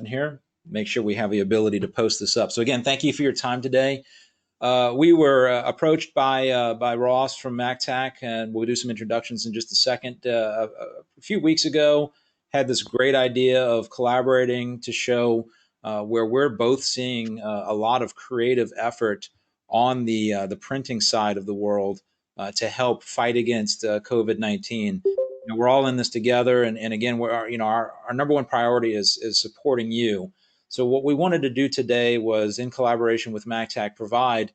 here. Make sure we have the ability to post this up. So again, thank you for your time today. We were approached by Ross from Mactac, and we'll do some introductions in just a second. A few weeks ago, had this great idea of collaborating to show where we're both seeing a lot of creative effort on the printing side of the world to help fight against COVID-19. We're all in this together, and again, our number one priority is supporting you. So what we wanted to do today was, in collaboration with Mactac, provide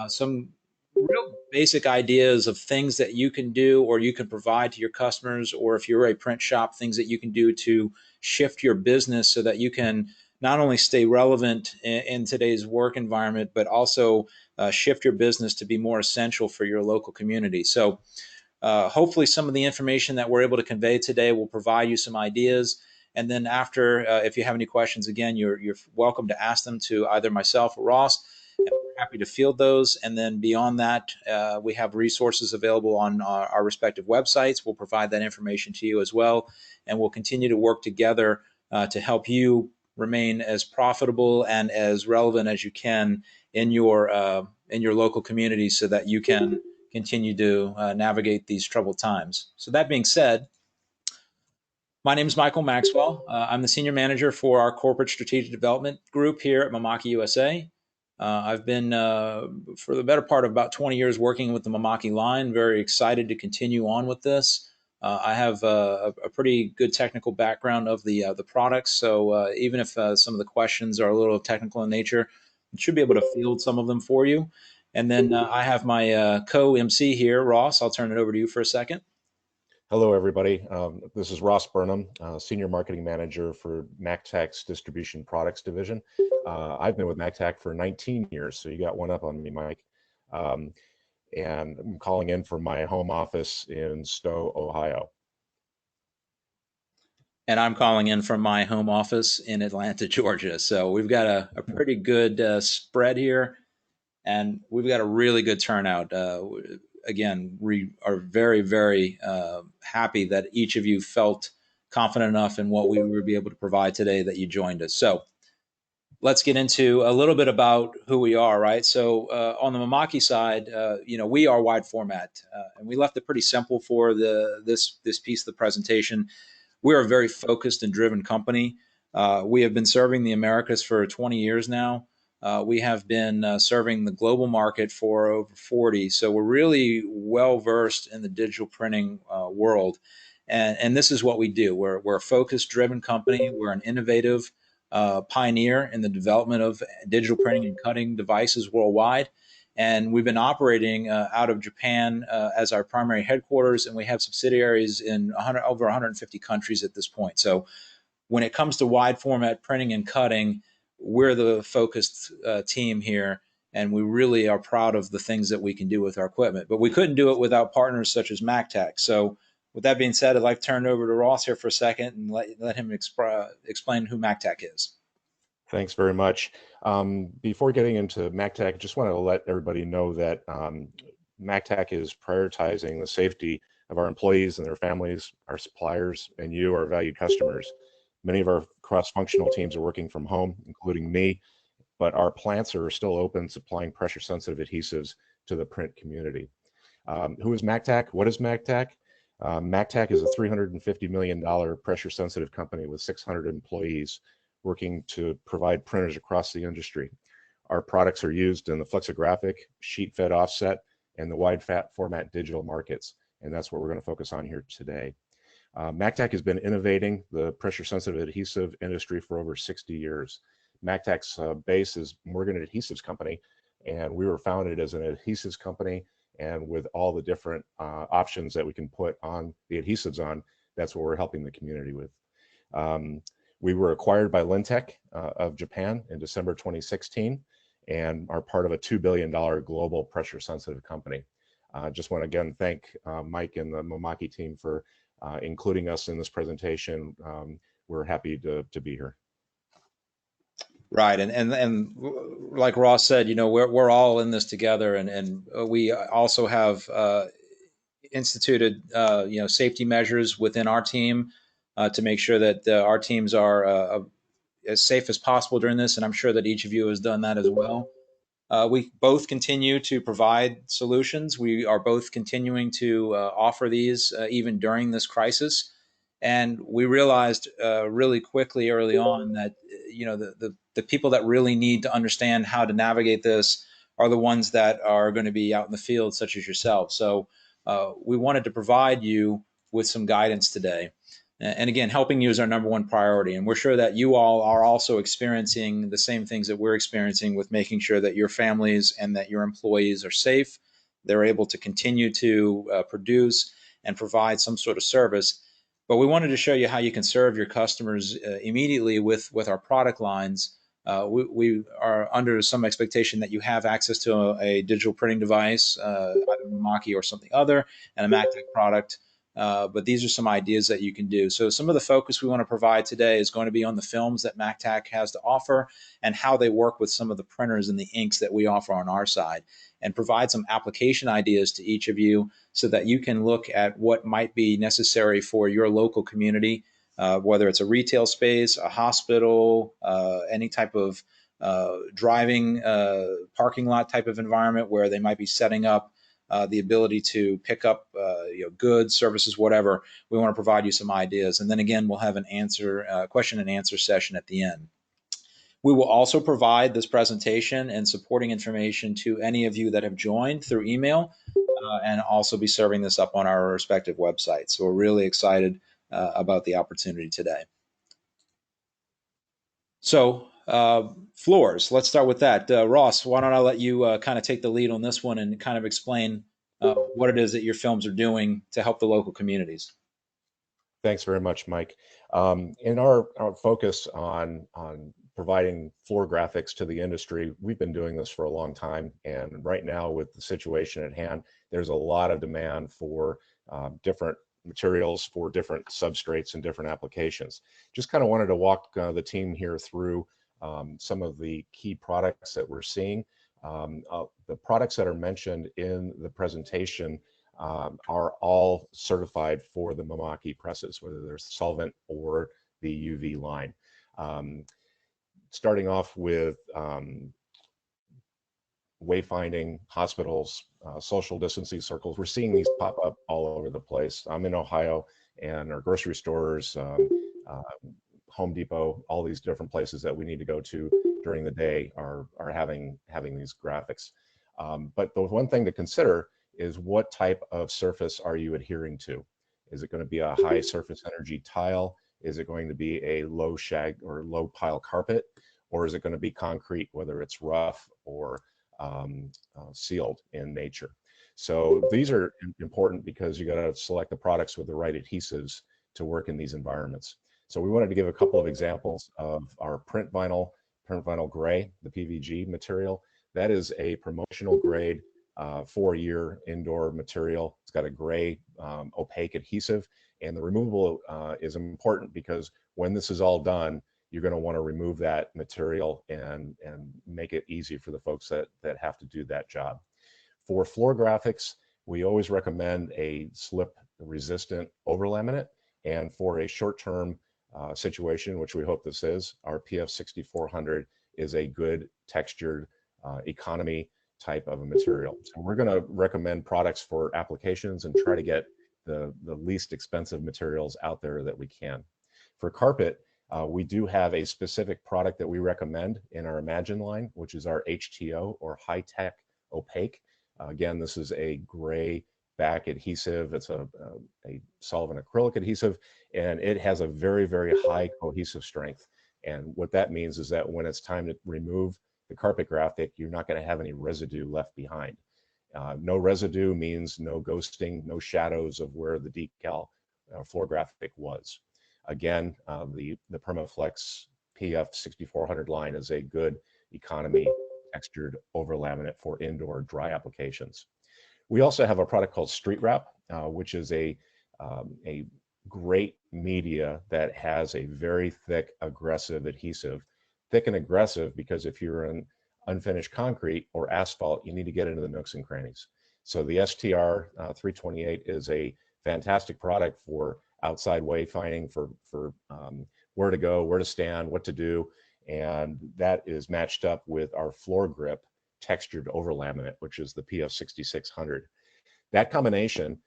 some real basic ideas of things that you can do or you can provide to your customers, or if you're a print shop, things that you can do to shift your business so that you can not only stay relevant in today's work environment, but also shift your business to be more essential for your local community. So hopefully some of the information that we're able to convey today will provide you some ideas. And then after, if you have any questions, again, you're welcome to ask them to either myself or Ross. And we're happy to field those. And then beyond that, we have resources available on our respective websites. We'll provide that information to you as well. And we'll continue to work together to help you remain as profitable and as relevant as you can in your local community, so that you can continue to navigate these troubled times. So that being said, my name is Michael Maxwell. I'm the senior manager for our corporate strategic development group here at Mimaki USA. I've been, for the better part of about 20 years, working with the Mimaki line. Very excited to continue on with this. I have a pretty good technical background of the products, so even if some of the questions are a little technical in nature, I should be able to field some of them for you. And then I have my co-MC here, Ross. I'll turn it over to you for a second. Hello, everybody. This is Ross Burnham, Senior Marketing Manager for Mactac's Distribution Products Division. I've been with Mactac for 19 years, so you got one up on me, Mike. And I'm calling in from my home office in Stowe, Ohio. And I'm calling in from my home office in Atlanta, Georgia. So we've got a pretty good spread here, and we've got a really good turnout. Again, we are very, very happy that each of you felt confident enough in what we would be able to provide today that you joined us. So let's get into a little bit about who we are, right? So on the Mimaki side, we are wide format, and we left it pretty simple for this piece of the presentation. We are a very focused and driven company. We have been serving the Americas for 20 years now. We have been serving the global market for over 40. So we're really well versed in the digital printing world. And this is what we do. We're a focused, driven company. We're an innovative pioneer in the development of digital printing and cutting devices worldwide. And we've been operating out of Japan as our primary headquarters, and we have subsidiaries in over 150 countries at this point. So when it comes to wide format printing and cutting, we're the focused team here, and we really are proud of the things that we can do with our equipment. But we couldn't do it without partners such as Mactac. So with that being said, I'd like to turn it over to Ross here for a second and let him explain who Mactac is. Thanks very much. Before getting into Mactac, I just want to let everybody know that Mactac is prioritizing the safety of our employees and their families, our suppliers, and you, our valued customers. Many of our cross-functional teams are working from home, including me, but our plants are still open, supplying pressure-sensitive adhesives to the print community. Who is Mactac? What is Mactac? Mactac is a $350 million pressure-sensitive company with 600 employees working to provide printers across the industry. Our products are used in the flexographic, sheet-fed offset, and the wide format digital markets, and that's what we're going to focus on here today. Mactac has been innovating the pressure-sensitive adhesive industry for over 60 years. Mactac's base is Morgan Adhesives Company, and we were founded as an adhesives company, and with all the different options that we can put on the adhesives on, that's what we're helping the community with. We were acquired by Lintec of Japan in December 2016, and are part of a $2 billion global pressure-sensitive company. Just want to again thank Mike and the Mimaki team for including us in this presentation. We're happy to be here. Right, and like Ross said, we're all in this together, and we also have instituted safety measures within our team to make sure that our teams are as safe as possible during this, and I'm sure that each of you has done that as well. We both continue to provide solutions. We are both continuing to offer these even during this crisis. And we realized really quickly early on that the people that really need to understand how to navigate this are the ones that are going to be out in the field, such as yourself. So we wanted to provide you with some guidance today. And again, helping you is our number one priority. And we're sure that you all are also experiencing the same things that we're experiencing with making sure that your families and that your employees are safe. They're able to continue to produce and provide some sort of service. But we wanted to show you how you can serve your customers immediately with our product lines. We are under some expectation that you have access to a digital printing device, either Mimaki or something other, and a Mactac product. But these are some ideas that you can do. So some of the focus we want to provide today is going to be on the films that Mactac has to offer and how they work with some of the printers and the inks that we offer on our side, and provide some application ideas to each of you so that you can look at what might be necessary for your local community, whether it's a retail space, a hospital, any type of driving parking lot type of environment where they might be setting up the ability to pick up goods, services, whatever. We want to provide you some ideas. And then again, we'll have an question and answer session at the end. We will also provide this presentation and supporting information to any of you that have joined through email, and also be serving this up on our respective websites. So we're really excited about the opportunity today. So floors, let's start with that. Ross, why don't I let you kind of take the lead on this one and kind of explain what it is that your films are doing to help the local communities. Thanks very much, Mike. In our focus on providing floor graphics to the industry, we've been doing this for a long time. And right now, with the situation at hand, there's a lot of demand for different materials for different substrates and different applications. Just kind of wanted to walk the team here through some of the key products that we're seeing. The products that are mentioned in the presentation are all certified for the Mimaki presses, whether they're solvent or the UV line. Starting off with wayfinding, hospitals, social distancing circles. We're seeing these pop up all over the place. I'm in Ohio, and our grocery stores, Home Depot, all these different places that we need to go to during the day are having these graphics. But the one thing to consider is what type of surface are you adhering to? Is it going to be a high surface energy tile? Is it going to be a low shag or low pile carpet? Or is it going to be concrete, whether it's rough or sealed in nature? So these are important because you got to select the products with the right adhesives to work in these environments. So we wanted to give a couple of examples of our print vinyl gray, the PVG material. That is a promotional grade 4-year indoor material. It's got a gray opaque adhesive, and the removal is important because when this is all done, you're going to want to remove that material and make it easy for the folks that have to do that job. For floor graphics, we always recommend a slip resistant over laminate, and for a short-term situation, which we hope this is, our PF 6400 is a good textured economy type of a material. So we're going to recommend products for applications and try to get the least expensive materials out there that we can. For carpet, we do have a specific product that we recommend in our Imagine line, which is our HTO, or high tech opaque. Again, this is a gray back adhesive. It's a solvent acrylic adhesive, and it has a very, very high cohesive strength. And what that means is that when it's time to remove the carpet graphic, you're not going to have any residue left behind. No residue means no ghosting, no shadows of where the decal floor graphic was. Again, the Permaflex PF 6400 line is a good economy textured over laminate for indoor dry applications. We also have a product called Street Wrap, which is a great media that has a very thick, aggressive adhesive. Thick and aggressive because if you're in unfinished concrete or asphalt, you need to get into the nooks and crannies. So the STR 328 is a fantastic product for outside wayfinding, for where to go, where to stand, what to do. And that is matched up with our floor grip textured over laminate, which is the PF 6600. That combination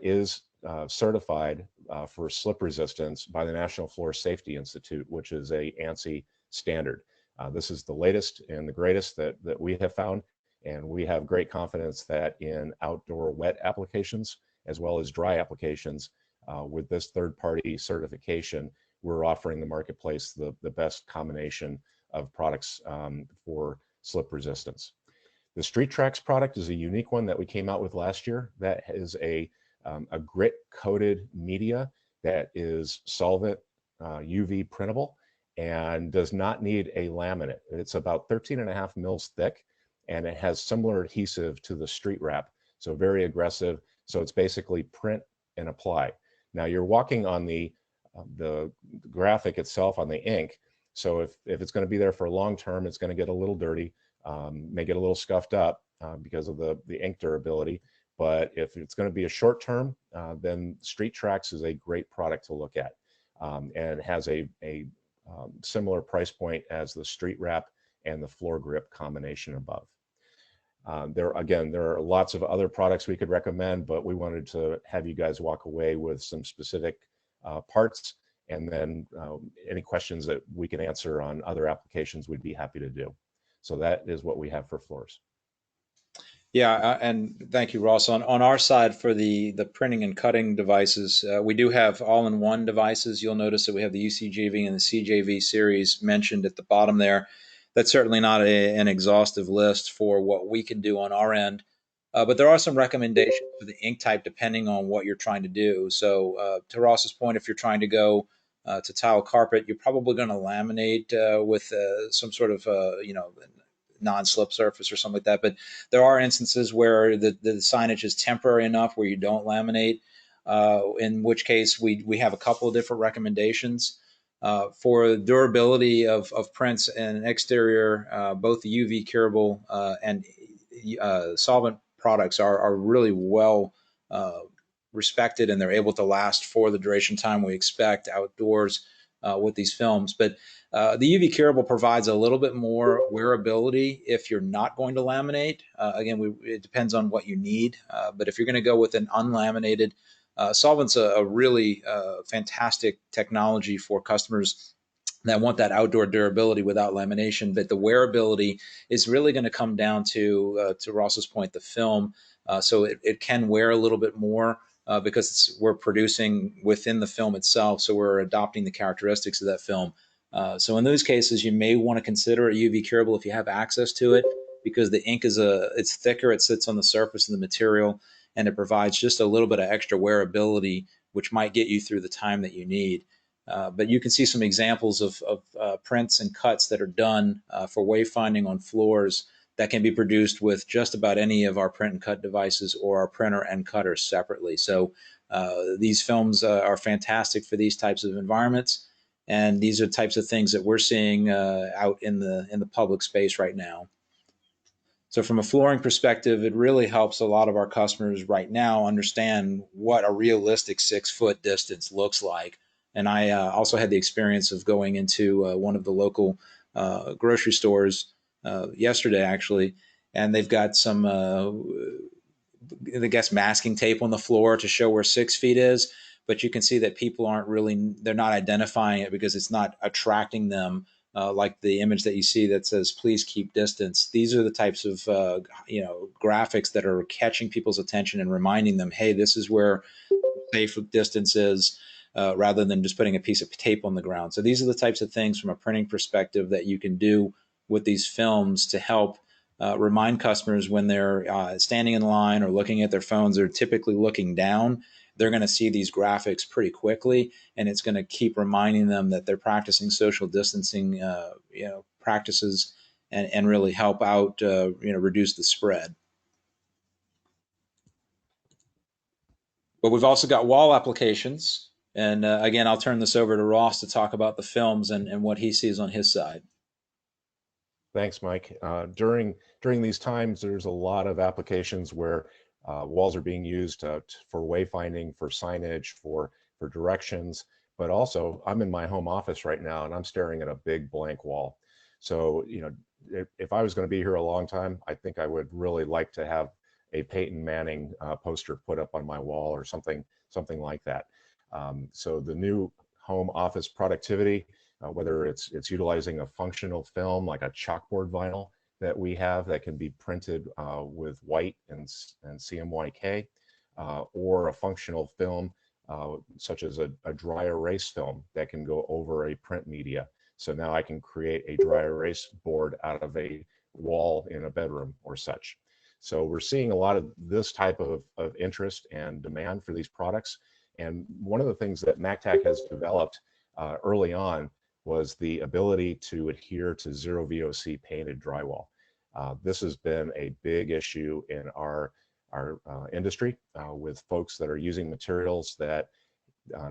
is certified for slip resistance by the National Floor Safety Institute, which is a ANSI standard. This is the latest and the greatest that we have found, and we have great confidence that in outdoor wet applications as well as dry applications, with this third-party certification, we're offering the marketplace the best combination of products for slip resistance. The Street Tracks product is a unique one that we came out with last year. That is a grit coated media that is solvent UV printable and does not need a laminate. It's about 13.5 mils thick, and it has similar adhesive to the street wrap, so very aggressive. So it's basically print and apply. Now you're walking on the graphic itself on the ink, so if it's going to be there for a long term, it's going to get a little dirty, may get a little scuffed up because of the ink durability. But if it's going to be a short term, then Street Tracks is a great product to look at, and has a similar price point as the Street Wrap and the Floor Grip combination above. There are lots of other products we could recommend, but we wanted to have you guys walk away with some specific parts, and then any questions that we can answer on other applications, we'd be happy to do. So that is what we have for floors. Yeah, and thank you, Ross. On our side for the printing and cutting devices, we do have all-in-one devices. You'll notice that we have the UCJV and the CJV series mentioned at the bottom there. That's certainly not an exhaustive list for what we can do on our end, but there are some recommendations for the ink type depending on what you're trying to do. So to Ross's point, if you're trying to go to tile carpet, you're probably going to laminate with some sort of non-slip surface or something like that. But there are instances where the signage is temporary enough where you don't laminate, in which case we have a couple of different recommendations. For durability of prints and exterior, both the UV curable and solvent products are really well respected, and they're able to last for the duration time we expect outdoors with these films. But the UV curable provides a little bit more wearability if you're not going to laminate. Again, it depends on what you need, but if you're going to go with an unlaminated, solvent's a really fantastic technology for customers that want that outdoor durability without lamination. But the wearability is really going to come down to Ross's point, the film. So it can wear a little bit more because we're producing within the film itself. So we're adopting the characteristics of that film. So in those cases, you may want to consider a UV curable if you have access to it, because the ink it's thicker, it sits on the surface of the material, and it provides just a little bit of extra wearability, which might get you through the time that you need. But you can see some examples of prints and cuts that are done for wayfinding on floors that can be produced with just about any of our print and cut devices or our printer and cutters separately. So these films are fantastic for these types of environments. And these are types of things that we're seeing out in the public space right now. So from a flooring perspective, it really helps a lot of our customers right now understand what a realistic 6-foot distance looks like. And I also had the experience of going into one of the local grocery stores yesterday, actually, and they've got some I guess masking tape on the floor to show where 6 feet is, but you can see that people they're not identifying it because it's not attracting them like the image that you see that says please keep distance. These are the types of graphics that are catching people's attention and reminding them, hey, this is where safe distance is, rather than just putting a piece of tape on the ground. So these are the types of things from a printing perspective that you can do with these films to help remind customers when they're standing in line or looking at their phones. They're typically looking down. They're going to see these graphics pretty quickly, and it's going to keep reminding them that they're practicing social distancing practices and really help out reduce the spread. But we've also got wall applications. And again, I'll turn this over to Ross to talk about the films and what he sees on his side. Thanks, Mike. During these times, there's a lot of applications where walls are being used for wayfinding, for signage, for directions. but also I'm in my home office right now and I'm staring at a big blank wall. So, if I was going to be here a long time, I think I would really like to have a Peyton Manning poster put up on my wall or something like that. So the new home office productivity, whether it's utilizing a functional film like a chalkboard vinyl that we have that can be printed with white and CMYK, or a functional film such as a dry erase film that can go over a print media. So now I can create a dry erase board out of a wall in a bedroom or such. So we're seeing a lot of this type of interest and demand for these products. And one of the things that Mactac has developed early on was the ability to adhere to zero VOC painted drywall. This has been a big issue in our industry with folks that are using materials that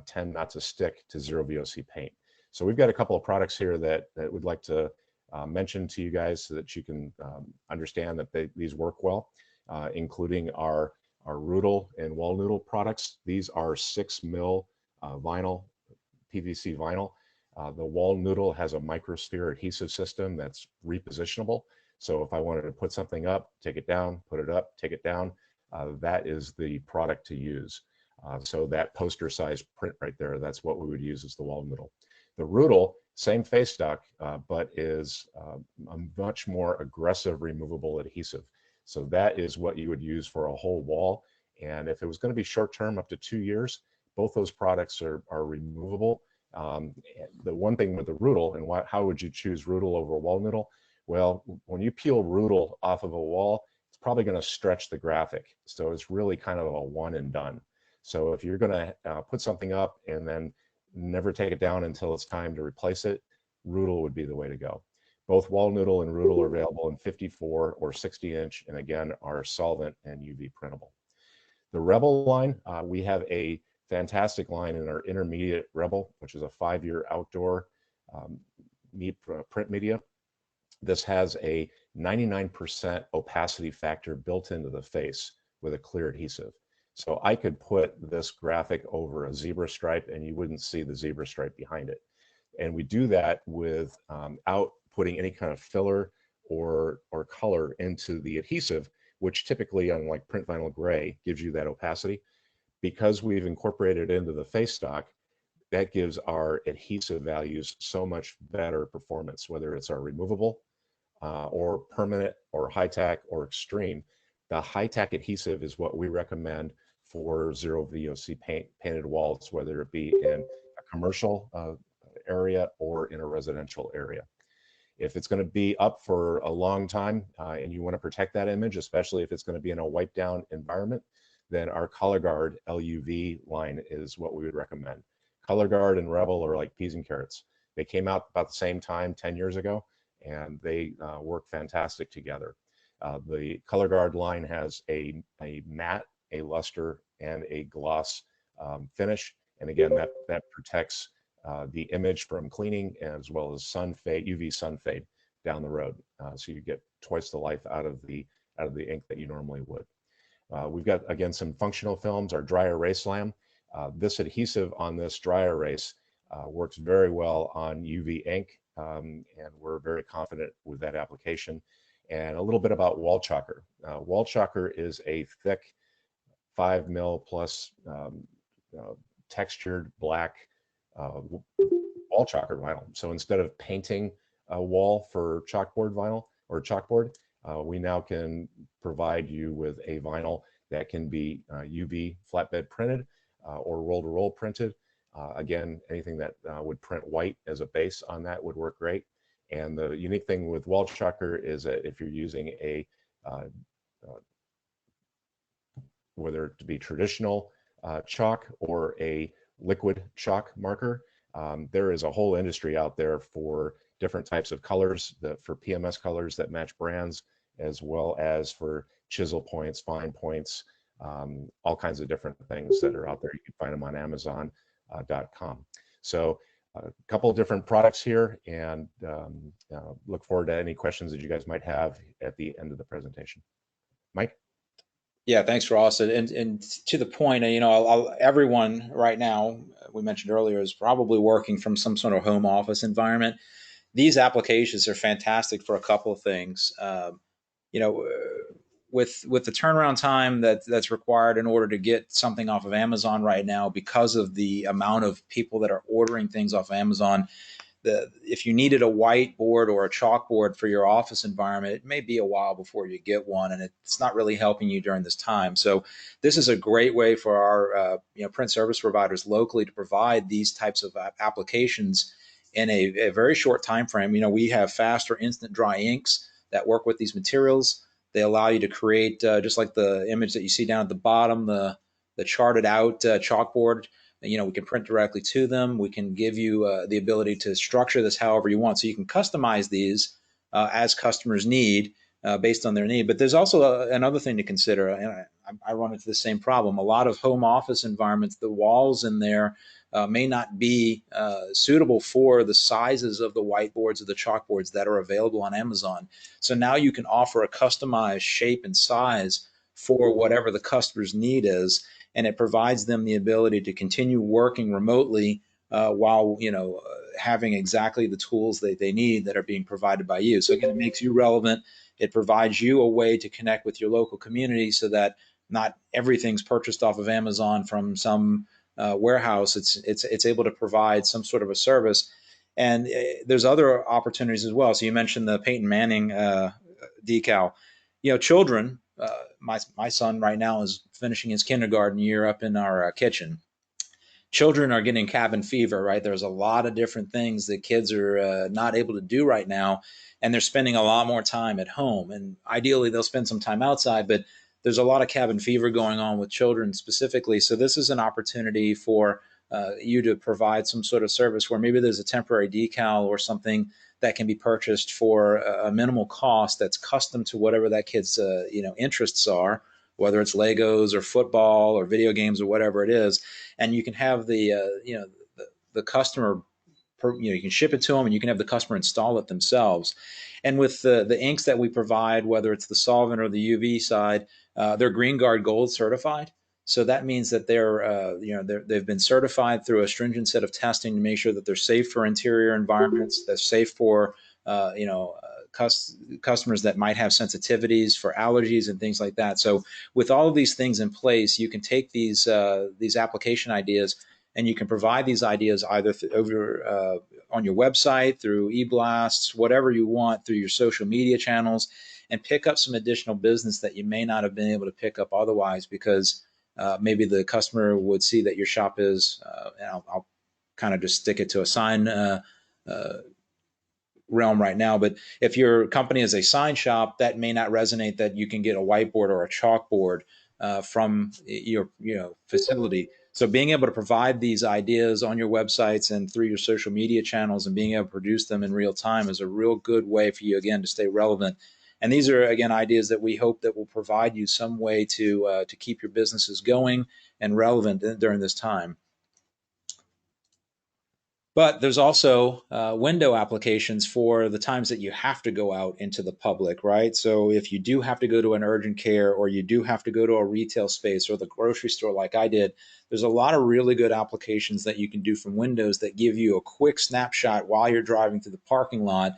tend not to stick to zero VOC paint. So we've got a couple of products here that we'd like to mention to you guys so that you can understand that these work well, including our Rudel and Wall Noodle products. These are 6 mil vinyl, PVC vinyl. The Wall Noodle has a microsphere adhesive system that's repositionable. So if I wanted to put something up, take it down, put it up, take it down, that is the product to use. So that poster size print right there, that's what we would use as the Wall Noodle. The Rudel, same face stock, but is a much more aggressive removable adhesive. So that is what you would use for a whole wall. And if it was going to be short term, up to 2 years, both those products are removable. The one thing with the Rudel, and how would you choose Rudel over Wall Noodle? Well, when you peel Rudel off of a wall, it's probably going to stretch the graphic. So it's really kind of a one and done. So if you're going to put something up and then never take it down until it's time to replace it, Rudel would be the way to go. Both Wall Noodle and Rudel are available in 54 or 60 inch, and again, are solvent and UV printable. The Rebel line, we have a fantastic line in our intermediate Rebel, which is a 5-year outdoor print media. This has a 99% opacity factor built into the face with a clear adhesive. So I could put this graphic over a zebra stripe and you wouldn't see the zebra stripe behind it. And we do that without putting any kind of filler or color into the adhesive, which typically on like print vinyl gray gives you that opacity. Because we've incorporated it into the face stock, that gives our adhesive values so much better performance, whether it's our removable or permanent or high tack or extreme. The high tack adhesive is what we recommend for zero VOC painted walls, whether it be in a commercial area or in a residential area. If it's going to be up for a long time and you want to protect that image, especially if it's going to be in a wipe down environment, then our Color Guard LUV line is what we would recommend. Color Guard and Rebel are like peas and carrots. They came out about the same time 10 years ago, and they work fantastic together. The Color Guard line has a matte, a luster, and a gloss finish. And again, that protects the image from cleaning as well as sun fade, UV sun fade down the road. So you get twice the life out of the ink that you normally would. We've got, again, some functional films, our dry erase lamp. This adhesive on this dry erase works very well on UV ink, and we're very confident with that application. And a little bit about wall chalker. Wall chalker is a thick 5 mil plus textured black wall chalker vinyl. So instead of painting a wall for chalkboard vinyl or chalkboard, we now can provide you with a vinyl that can be UV flatbed printed or roll-to-roll printed. Again, anything that would print white as a base on that would work great. And the unique thing with wall chalker is that if you're using a, whether it be traditional chalk or a liquid chalk marker, there is a whole industry out there for different types of colors, for PMS colors that match brands, as well as for chisel points, fine points, all kinds of different things that are out there. You can find them on Amazon.com. So a couple of different products here, and look forward to any questions that you guys might have at the end of the presentation. Mike? Yeah, thanks, Ross. And to the point, everyone right now, we mentioned earlier, is probably working from some sort of home office environment. These applications are fantastic for a couple of things. You know, with the turnaround time that's required in order to get something off of Amazon right now, because of the amount of people that are ordering things off of Amazon, if you needed a whiteboard or a chalkboard for your office environment, it may be a while before you get one, and it's not really helping you during this time. So this is a great way for our print service providers locally to provide these types of applications in a very short time frame. We have fast or instant dry inks that work with these materials. They allow you to create just like the image that you see down at the bottom, the charted out chalkboard. We can print directly to them. We can give you the ability to structure this however you want. So you can customize these as customers need based on their need. But there's also another thing to consider, and I run into the same problem. A lot of home office environments, the walls in there may not be suitable for the sizes of the whiteboards or the chalkboards that are available on Amazon. So now you can offer a customized shape and size for whatever the customer's need is, and it provides them the ability to continue working remotely while having exactly the tools that they need that are being provided by you. So again, it makes you relevant. It provides you a way to connect with your local community so that not everything's purchased off of Amazon from some warehouse. It's able to provide some sort of a service, and there's other opportunities as well. So you mentioned the Peyton Manning decal. Children. My son right now is finishing his kindergarten year up in our kitchen. Children are getting cabin fever, right? There's a lot of different things that kids are not able to do right now, and they're spending a lot more time at home. And ideally, they'll spend some time outside, but there's a lot of cabin fever going on with children specifically. So this is an opportunity for you to provide some sort of service where maybe there's a temporary decal or something that can be purchased for a minimal cost that's custom to whatever that kid's interests are, whether it's Legos or football or video games or whatever it is, and you can have the customer, you can ship it to them, and you can have the customer install it themselves. And with the inks that we provide, whether it's the solvent or the UV side, they're Green Guard Gold certified. So that means that they've been certified through a stringent set of testing to make sure that they're safe for interior environments, they're safe for customers that might have sensitivities for allergies and things like that. So with all of these things in place, you can take these application ideas and you can provide these ideas either over on your website, through e-blasts, whatever you want, through your social media channels, and pick up some additional business that you may not have been able to pick up otherwise, because maybe the customer would see that your shop is, and I'll kind of just stick it to a sign uh, realm right now. But if your company is a sign shop, that may not resonate that you can get a whiteboard or a chalkboard from your facility. So being able to provide these ideas on your websites and through your social media channels and being able to produce them in real time is a real good way for you, again, to stay relevant. And these are, again, ideas that we hope that will provide you some way to keep your businesses going and relevant during this time. But there's also window applications for the times that you have to go out into the public, right? So if you do have to go to an urgent care, or you do have to go to a retail space or the grocery store like I did, there's a lot of really good applications that you can do from Windows that give you a quick snapshot while you're driving through the parking lot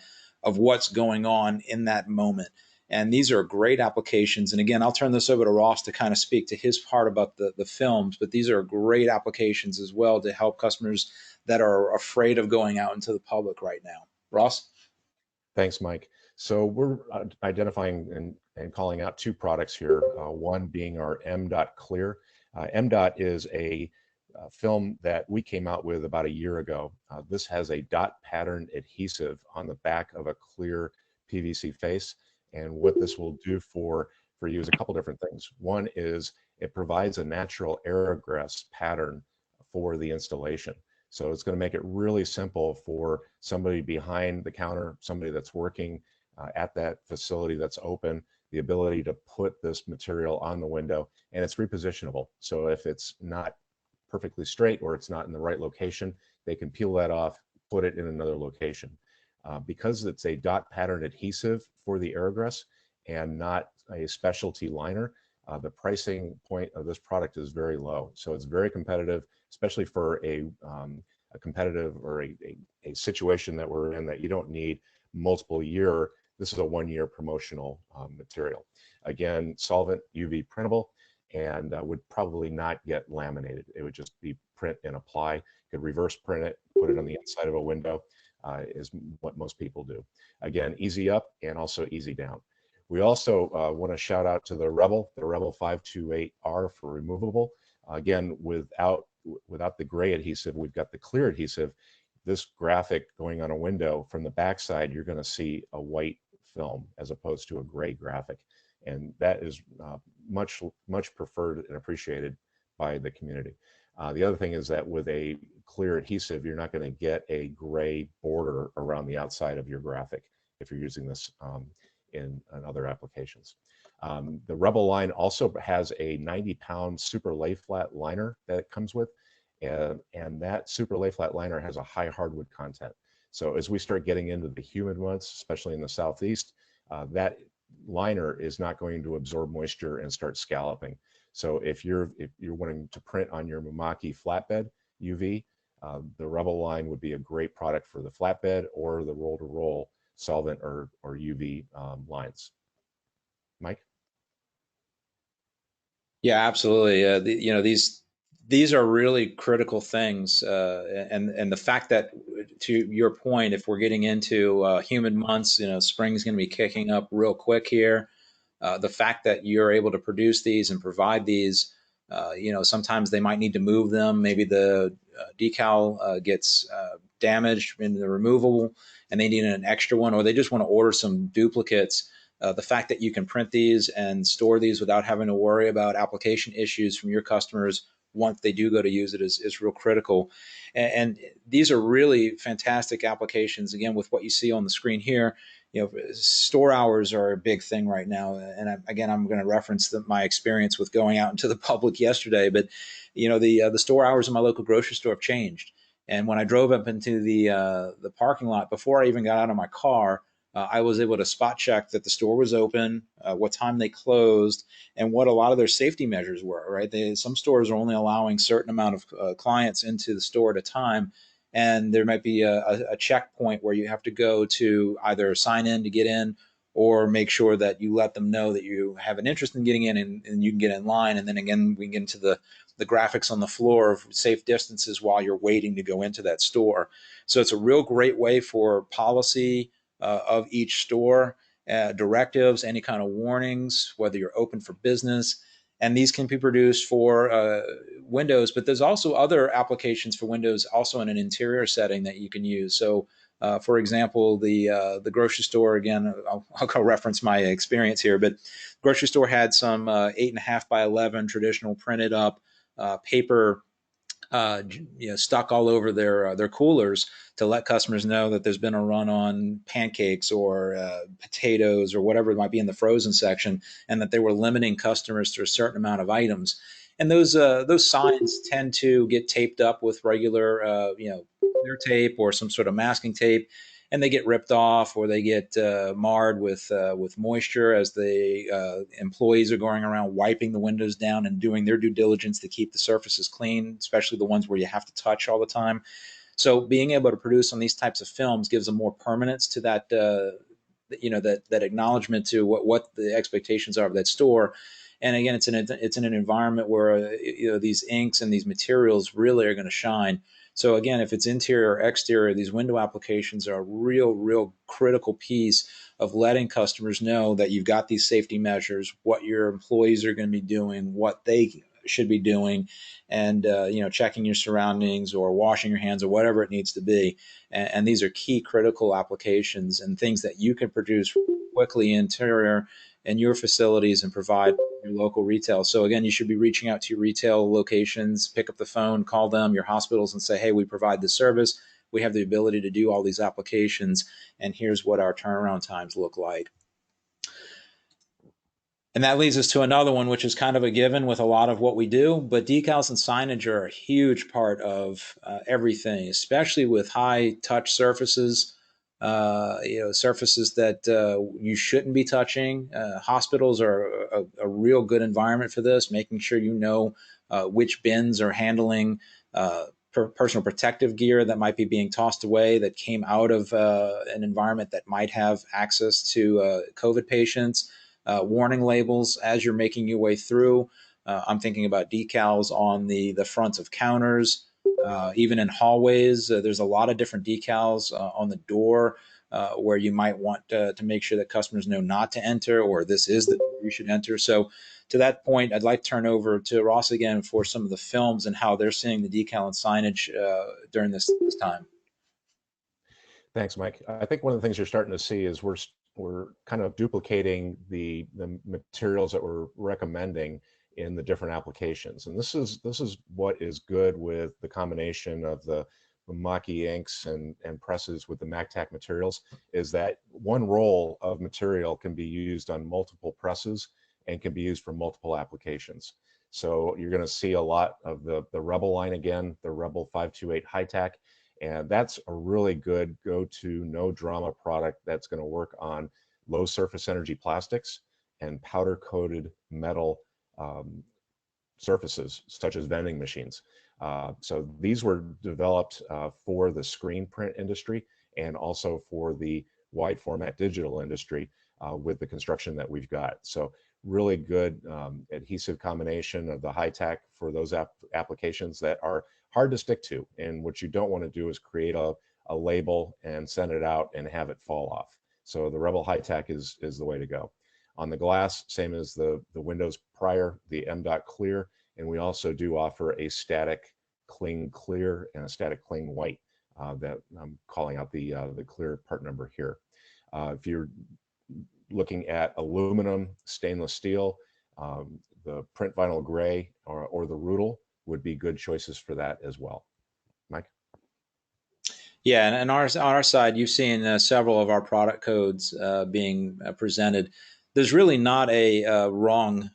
of what's going on in that moment. And these are great applications. And again, I'll turn this over to Ross to kind of speak to his part about the films, but these are great applications as well to help customers that are afraid of going out into the public right now. Ross? Thanks, Mike. So we're identifying and calling out two products here, one being our M.Dot Clear. M.Dot is a film that we came out with about a year ago. This has a dot pattern adhesive on the back of a clear PVC face. And what this will do for you is a couple different things. One is it provides a natural air egress pattern for the installation. So it's going to make it really simple for somebody behind the counter, somebody that's working at that facility that's open, the ability to put this material on the window, and it's repositionable. So if it's not perfectly straight or it's not in the right location, they can peel that off, put it in another location. Because it's a dot pattern adhesive for the air egress and not a specialty liner, The pricing point of this product is very low, so it's very competitive, especially for a competitive or a situation that we're in that you don't need multiple year. This is a 1 year promotional material. Again, solvent, UV printable, and would probably not get laminated. It would just be print and apply. You could reverse print it, put it on the inside of a window, is what most people do. Again, easy up and also easy down. We also want to shout out to the Rebel 528R for removable. Again, without the gray adhesive, we've got the clear adhesive. This graphic going on a window from the backside, you're going to see a white film as opposed to a gray graphic, and that is much preferred and appreciated by the community. The other thing is that with a clear adhesive, you're not going to get a gray border around the outside of your graphic if you're using this in other applications. The Rebel line also has a 90-pound super lay flat liner that it comes with, and that super lay flat liner has a high hardwood content. So as we start getting into the humid months, especially in the southeast, that liner is not going to absorb moisture and start scalloping. So if you're wanting to print on your Mimaki flatbed UV, the Rebel line would be a great product for the flatbed or the roll-to-roll solvent or UV lines. Mike? Yeah, absolutely. These are really critical things, and the fact that, to your point, if we're getting into humid months, spring's going to be kicking up real quick here. The fact that you're able to produce these and provide these, sometimes they might need to move them. Maybe the decal gets damaged in the removable, and they need an extra one, or they just want to order some duplicates. The fact that you can print these and store these without having to worry about application issues from your customers once they do go to use it is real critical. And these are really fantastic applications. Again, with what you see on the screen here, store hours are a big thing right now. And again, I'm going to reference my experience with going out into the public yesterday. But the store hours in my local grocery store have changed. And when I drove up into the parking lot, before I even got out of my car, I was able to spot check that the store was open, what time they closed, and what a lot of their safety measures were. Right, some stores are only allowing a certain amount of clients into the store at a time, and there might be a checkpoint where you have to go to either sign in to get in, or make sure that you let them know that you have an interest in getting in, and you can get in line. And then again, we get into the graphics on the floor of safe distances while you're waiting to go into that store. So it's a real great way for policy of each store, directives, any kind of warnings, whether you're open for business. And these can be produced for Windows, but there's also other applications for Windows also in an interior setting that you can use. So for example, the grocery store, again, I'll go reference my experience here, but grocery store had some 8.5 by 11 traditional printed up paper stuck all over their coolers to let customers know that there's been a run on pancakes or potatoes or whatever it might be in the frozen section, and that they were limiting customers to a certain amount of items. And those signs tend to get taped up with regular clear tape or some sort of masking tape, and they get ripped off or they get marred with moisture as the employees are going around wiping the windows down and doing their due diligence to keep the surfaces clean, especially the ones where you have to touch all the time. So being able to produce on these types of films gives them more permanence to that, that acknowledgement to what the expectations are of that store. And again, it's in an environment where these inks and these materials really are going to shine. So again, if it's interior or exterior, these window applications are a real critical piece of letting customers know that you've got these safety measures, what your employees are going to be doing, what they should be doing, and checking your surroundings or washing your hands or whatever it needs to be. And these are key critical applications and things that you can produce quickly interior in your facilities and provide your local retail. So again, you should be reaching out to your retail locations, pick up the phone, call them, your hospitals, and say, hey, we provide this service. We have the ability to do all these applications, and here's what our turnaround times look like. And that leads us to another one, which is kind of a given with a lot of what we do, but decals and signage are a huge part of everything, especially with high touch surfaces. surfaces that you shouldn't be touching. Hospitals are a real good environment for this, making sure you know which bins are handling personal protective gear that might be being tossed away that came out of an environment that might have access to COVID patients. Warning labels as you're making your way through. I'm thinking about decals on the fronts of counters, even in hallways. There's a lot of different decals on the door where you might want to make sure that customers know not to enter, or this is the door you should enter. So to that point, I'd like to turn over to Ross again for some of the films and how they're seeing the decal and signage during this time. Thanks, Mike. I think one of the things you're starting to see is we're kind of duplicating the materials that we're recommending in the different applications, and this is what is good with the combination of the Mimaki inks and presses with the Mactac materials, is that one roll of material can be used on multiple presses and can be used for multiple applications. So you're going to see a lot of the Rebel line again, the Rebel 528 high tack, and that's a really good go-to, no drama product that's going to work on low surface energy plastics and powder coated metal surfaces, such as vending machines. So these were developed for the screen print industry and also for the wide format digital industry with the construction that we've got. So really good adhesive combination of the high tack for those applications that are hard to stick to. And what you don't want to do is create a label and send it out and have it fall off. So the Rebel high tack is the way to go. On the glass, same as the Windows prior, the M.Dot clear, and we also do offer a static cling clear and a static cling white that I'm calling out the clear part number here. If you're looking at aluminum, stainless steel, the print vinyl gray or the Rudel would be good choices for that as well. Mike? Yeah, and on our side, you've seen several of our product codes being presented. There's really not a wrong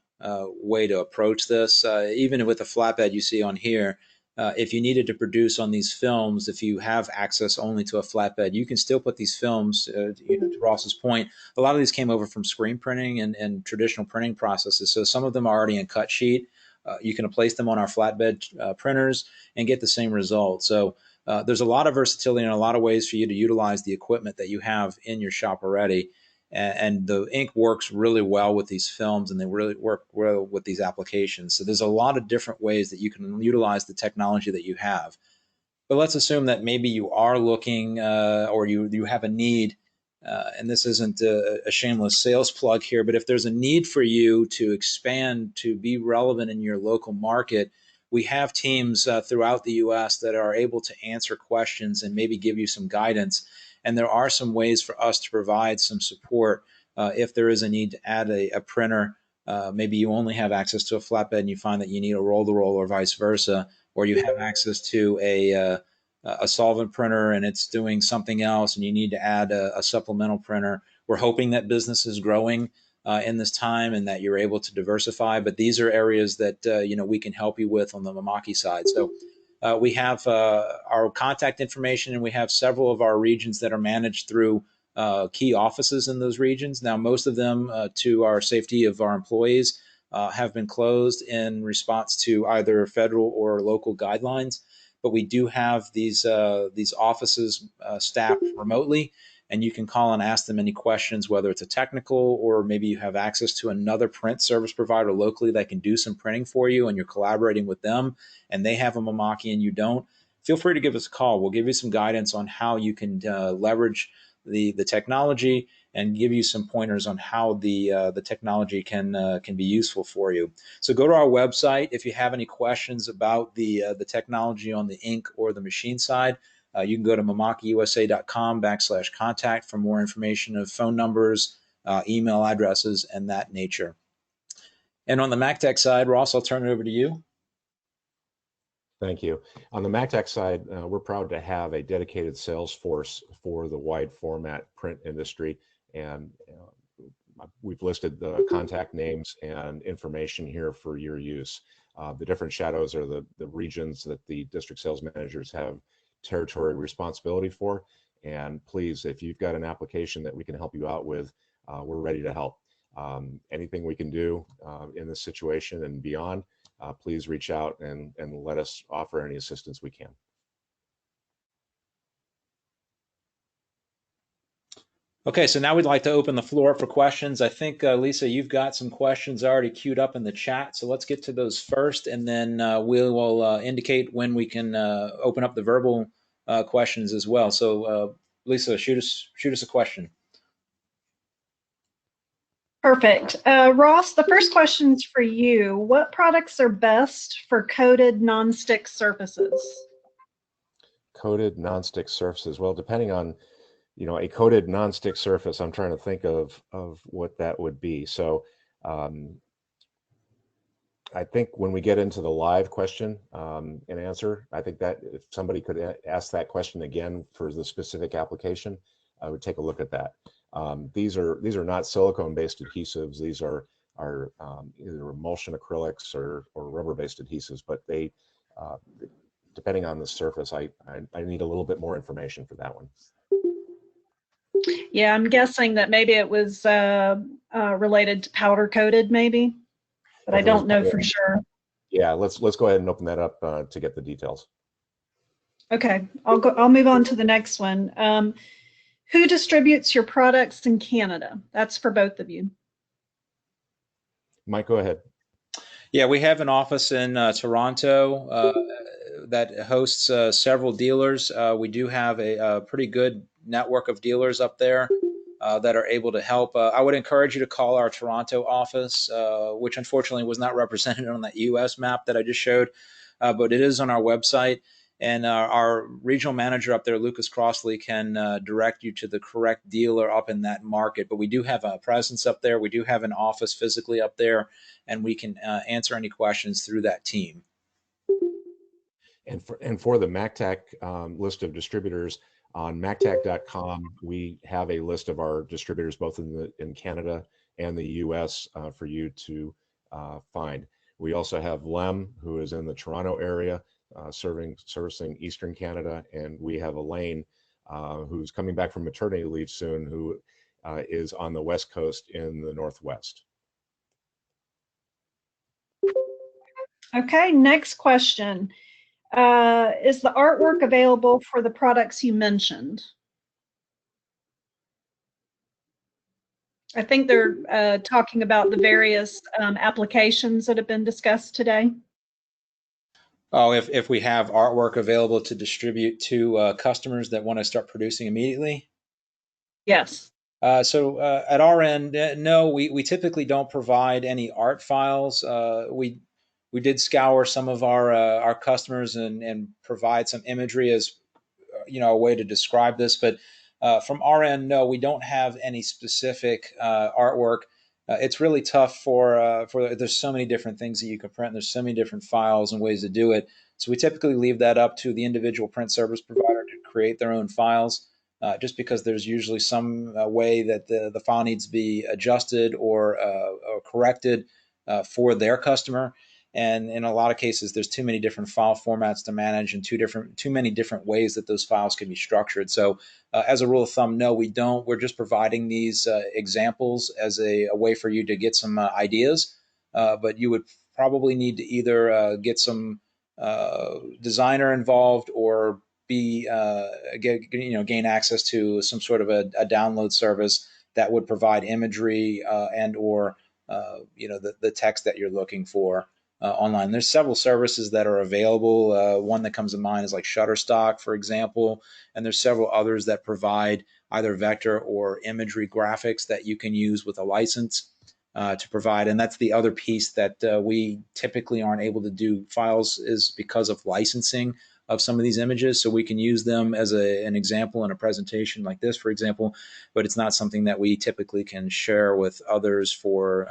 way to approach this. Even with the flatbed you see on here, if you needed to produce on these films, if you have access only to a flatbed, you can still put these films, to Ross's point, a lot of these came over from screen printing and traditional printing processes. So some of them are already in cut sheet. You can place them on our flatbed printers and get the same result. So there's a lot of versatility and a lot of ways for you to utilize the equipment that you have in your shop already. And the ink works really well with these films, and they really work well with these applications. So there's a lot of different ways that you can utilize the technology that you have. But let's assume that maybe you are looking or you have a need, and this isn't a shameless sales plug here, but if there's a need for you to expand to be relevant in your local market, we have teams throughout the U.S. that are able to answer questions and maybe give you some guidance. And there are some ways for us to provide some support if there is a need to add a printer. Maybe you only have access to a flatbed and you find that you need a roll-to-roll or vice versa, or you have access to a solvent printer and it's doing something else and you need to add a supplemental printer. We're hoping that business is growing in this time and that you're able to diversify, but these are areas that we can help you with on the Mimaki side. So we have our contact information, and we have several of our regions that are managed through key offices in those regions. Now, most of them, to our safety of our employees, have been closed in response to either federal or local guidelines. But we do have these offices staffed remotely, and you can call and ask them any questions, whether it's a technical or maybe you have access to another print service provider locally that can do some printing for you, and you're collaborating with them, and they have a Mimaki and you don't. Feel free to give us a call. We'll give you some guidance on how you can leverage the technology and give you some pointers on how the technology can be useful for you. So go to our website if you have any questions about the technology on the ink or the machine side. You can go to mamakiusa.com/contact for more information of phone numbers, email addresses, and that nature. And on the Mactac side, Ross, I'll turn it over to you. Thank you. On the Mactac side, we're proud to have a dedicated sales force for the wide format print industry, and we've listed the contact names and information here for your use. The different shadows are the regions that the district sales managers have territory responsibility for, And please, if you've got an application that we can help you out with, we're ready to help. Anything we can do in this situation and beyond, please reach out and let us offer any assistance we can. Okay, so now we'd like to open the floor up for questions. I think, Lisa, you've got some questions already queued up in the chat, so let's get to those first, and then we will indicate when we can open up the verbal questions as well. So, Lisa, shoot us a question. Perfect. Ross, the first question's for you. What products are best for coated nonstick surfaces? Coated nonstick surfaces. Well, depending on, a coated nonstick surface, I'm trying to think of what that would be. So I think when we get into the live question and answer, I think that if somebody could ask that question again for the specific application, I would take a look at that. These are not silicone-based adhesives. These are either emulsion acrylics or rubber-based adhesives, but they, depending on the surface, I need a little bit more information for that one. Yeah, I'm guessing that maybe it was related to powder coated, maybe, but I don't know for sure. Yeah, let's go ahead and open that up to get the details. Okay, I'll move on to the next one. Who distributes your products in Canada? That's for both of you. Mike, go ahead. Yeah, we have an office in Toronto that hosts several dealers. We do have a pretty good network of dealers up there that are able to help. I would encourage you to call our Toronto office, which unfortunately was not represented on that US map that I just showed, but it is on our website. And our regional manager up there, Lucas Crossley, can direct you to the correct dealer up in that market. But we do have a presence up there. We do have an office physically up there, and we can answer any questions through that team. And for the Mactac list of distributors on Mactac.com, we have a list of our distributors both in Canada and the U.S. For you to find. We also have Lem, who is in the Toronto area, servicing Eastern Canada, and we have Elaine, who's coming back from maternity leave soon, who is on the West Coast in the Northwest. Okay, next question. Is the artwork available for the products you mentioned? I think they're talking about the various applications that have been discussed today. Oh, if we have artwork available to distribute to customers that want to start producing immediately? Yes. So at our end, no, we typically don't provide any art files. We did scour some of our customers and provide some imagery as a way to describe this, but from our end, no, we don't have any specific artwork. It's really tough for there's so many different things that you can print. And there's so many different files and ways to do it. So we typically leave that up to the individual print service provider to create their own files. Just because there's usually some way that the file needs to be adjusted or corrected for their customer. And in a lot of cases, there's too many different file formats to manage and too many different ways that those files can be structured. So as a rule of thumb, no, we don't. We're just providing these examples as a way for you to get some ideas. But you would probably need to either get some designer involved or gain access to some sort of a download service that would provide imagery and or the text that you're looking for online. There's several services that are available. One that comes to mind is like Shutterstock, for example, and there's several others that provide either vector or imagery graphics that you can use with a license to provide. And that's the other piece that we typically aren't able to do files is because of licensing of some of these images. So we can use them as an example in a presentation like this, for example, but it's not something that we typically can share with others for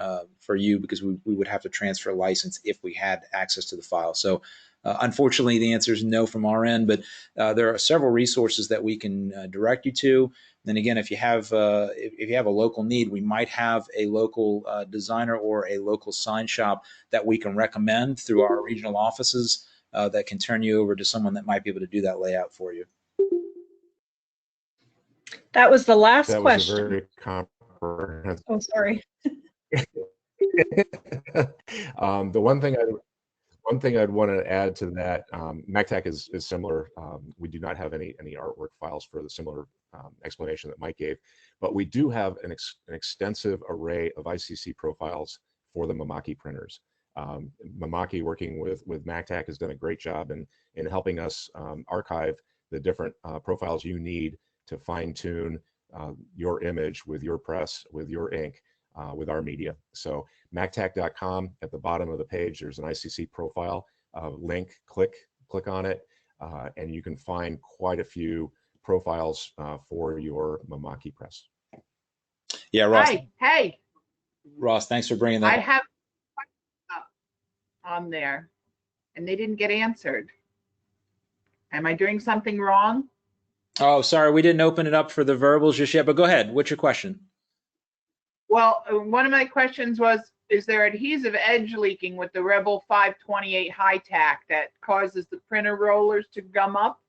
you because we would have to transfer a license if we had access to the file. So unfortunately, the answer is no from our end, but there are several resources that we can direct you to. Then again, if you have a local need, we might have a local designer or a local sign shop that we can recommend through our regional offices that can turn you over to someone that might be able to do that layout for you. That was the last That was a question. very comprehensive. Oh, sorry. The one thing I'd want to add to that, Mactac is similar. We do not have any artwork files for the similar explanation that Mike gave, but we do have an extensive array of ICC profiles for the Mimaki printers. Mimaki, working with Mactac, has done a great job in helping us archive the different profiles you need to fine tune your image with your press, with your ink, with our media. So Mactac.com, at the bottom of the page, there's an ICC profile link. Click on it, and you can find quite a few profiles for your Mimaki press. Yeah, Ross. Hey, Ross, thanks for bringing that. I have on there, and they didn't get answered. Am I doing something wrong? Oh, sorry, we didn't open it up for the verbals just yet, but go ahead. What's your question? Well, one of my questions was, is there adhesive edge leaking with the Rebel 528 high tack that causes the printer rollers to gum up?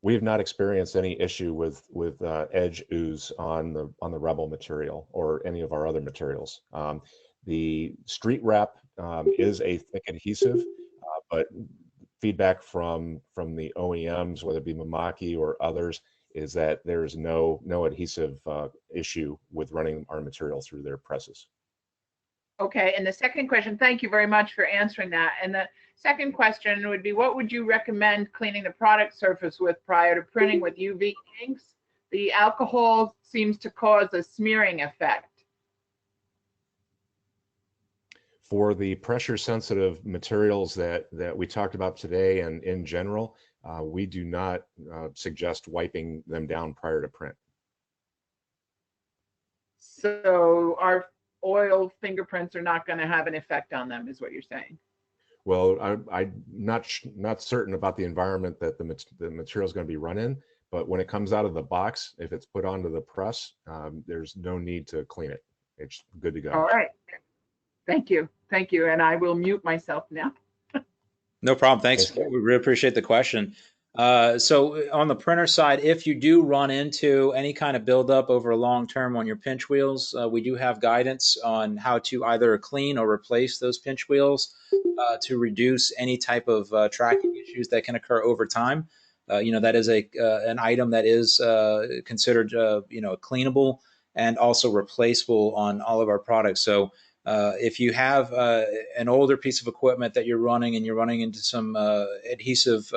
We have not experienced any issue with edge ooze on the Rebel material or any of our other materials. The street wrap is a thick adhesive, but feedback from the OEMs, whether it be Mimaki or others, is that there's no adhesive issue with running our material through their presses. Okay, and the second question, thank you very much for answering that. And the second question would be, what would you recommend cleaning the product surface with prior to printing with UV inks? The alcohol seems to cause a smearing effect. For the pressure sensitive materials that we talked about today and in general, we do not suggest wiping them down prior to print. So our oil fingerprints are not going to have an effect on them, is what you're saying? Well, I'm not certain about the environment that the material is going to be run in, but when it comes out of the box, if it's put onto the press, there's no need to clean it. It's good to go. All right. Thank you. Thank you. And I will mute myself now. No problem. Thanks. We really appreciate the question. So on the printer side, if you do run into any kind of buildup over a long term on your pinch wheels, we do have guidance on how to either clean or replace those pinch wheels to reduce any type of tracking issues that can occur over time. That is an item that is considered cleanable and also replaceable on all of our products. So if you have an older piece of equipment that you're running and you're running into some adhesive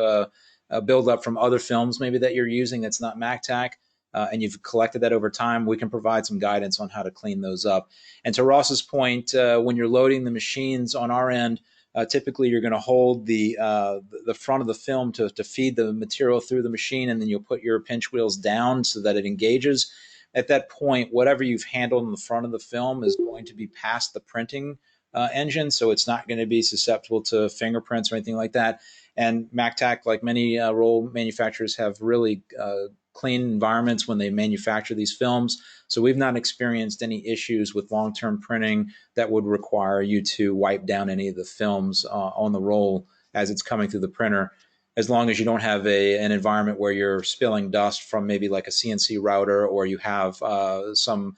buildup from other films maybe that you're using that's not Mactac, and you've collected that over time, we can provide some guidance on how to clean those up. And to Ross's point, when you're loading the machines on our end, typically you're going to hold the front of the film to feed the material through the machine, and then you'll put your pinch wheels down so that it engages. At that point, whatever you've handled in the front of the film is going to be past the printing engine, so it's not going to be susceptible to fingerprints or anything like that. And Mactac, like many roll manufacturers, have really clean environments when they manufacture these films. So we've not experienced any issues with long-term printing that would require you to wipe down any of the films on the roll as it's coming through the printer, as long as you don't have an environment where you're spilling dust from maybe like a CNC router, or you have some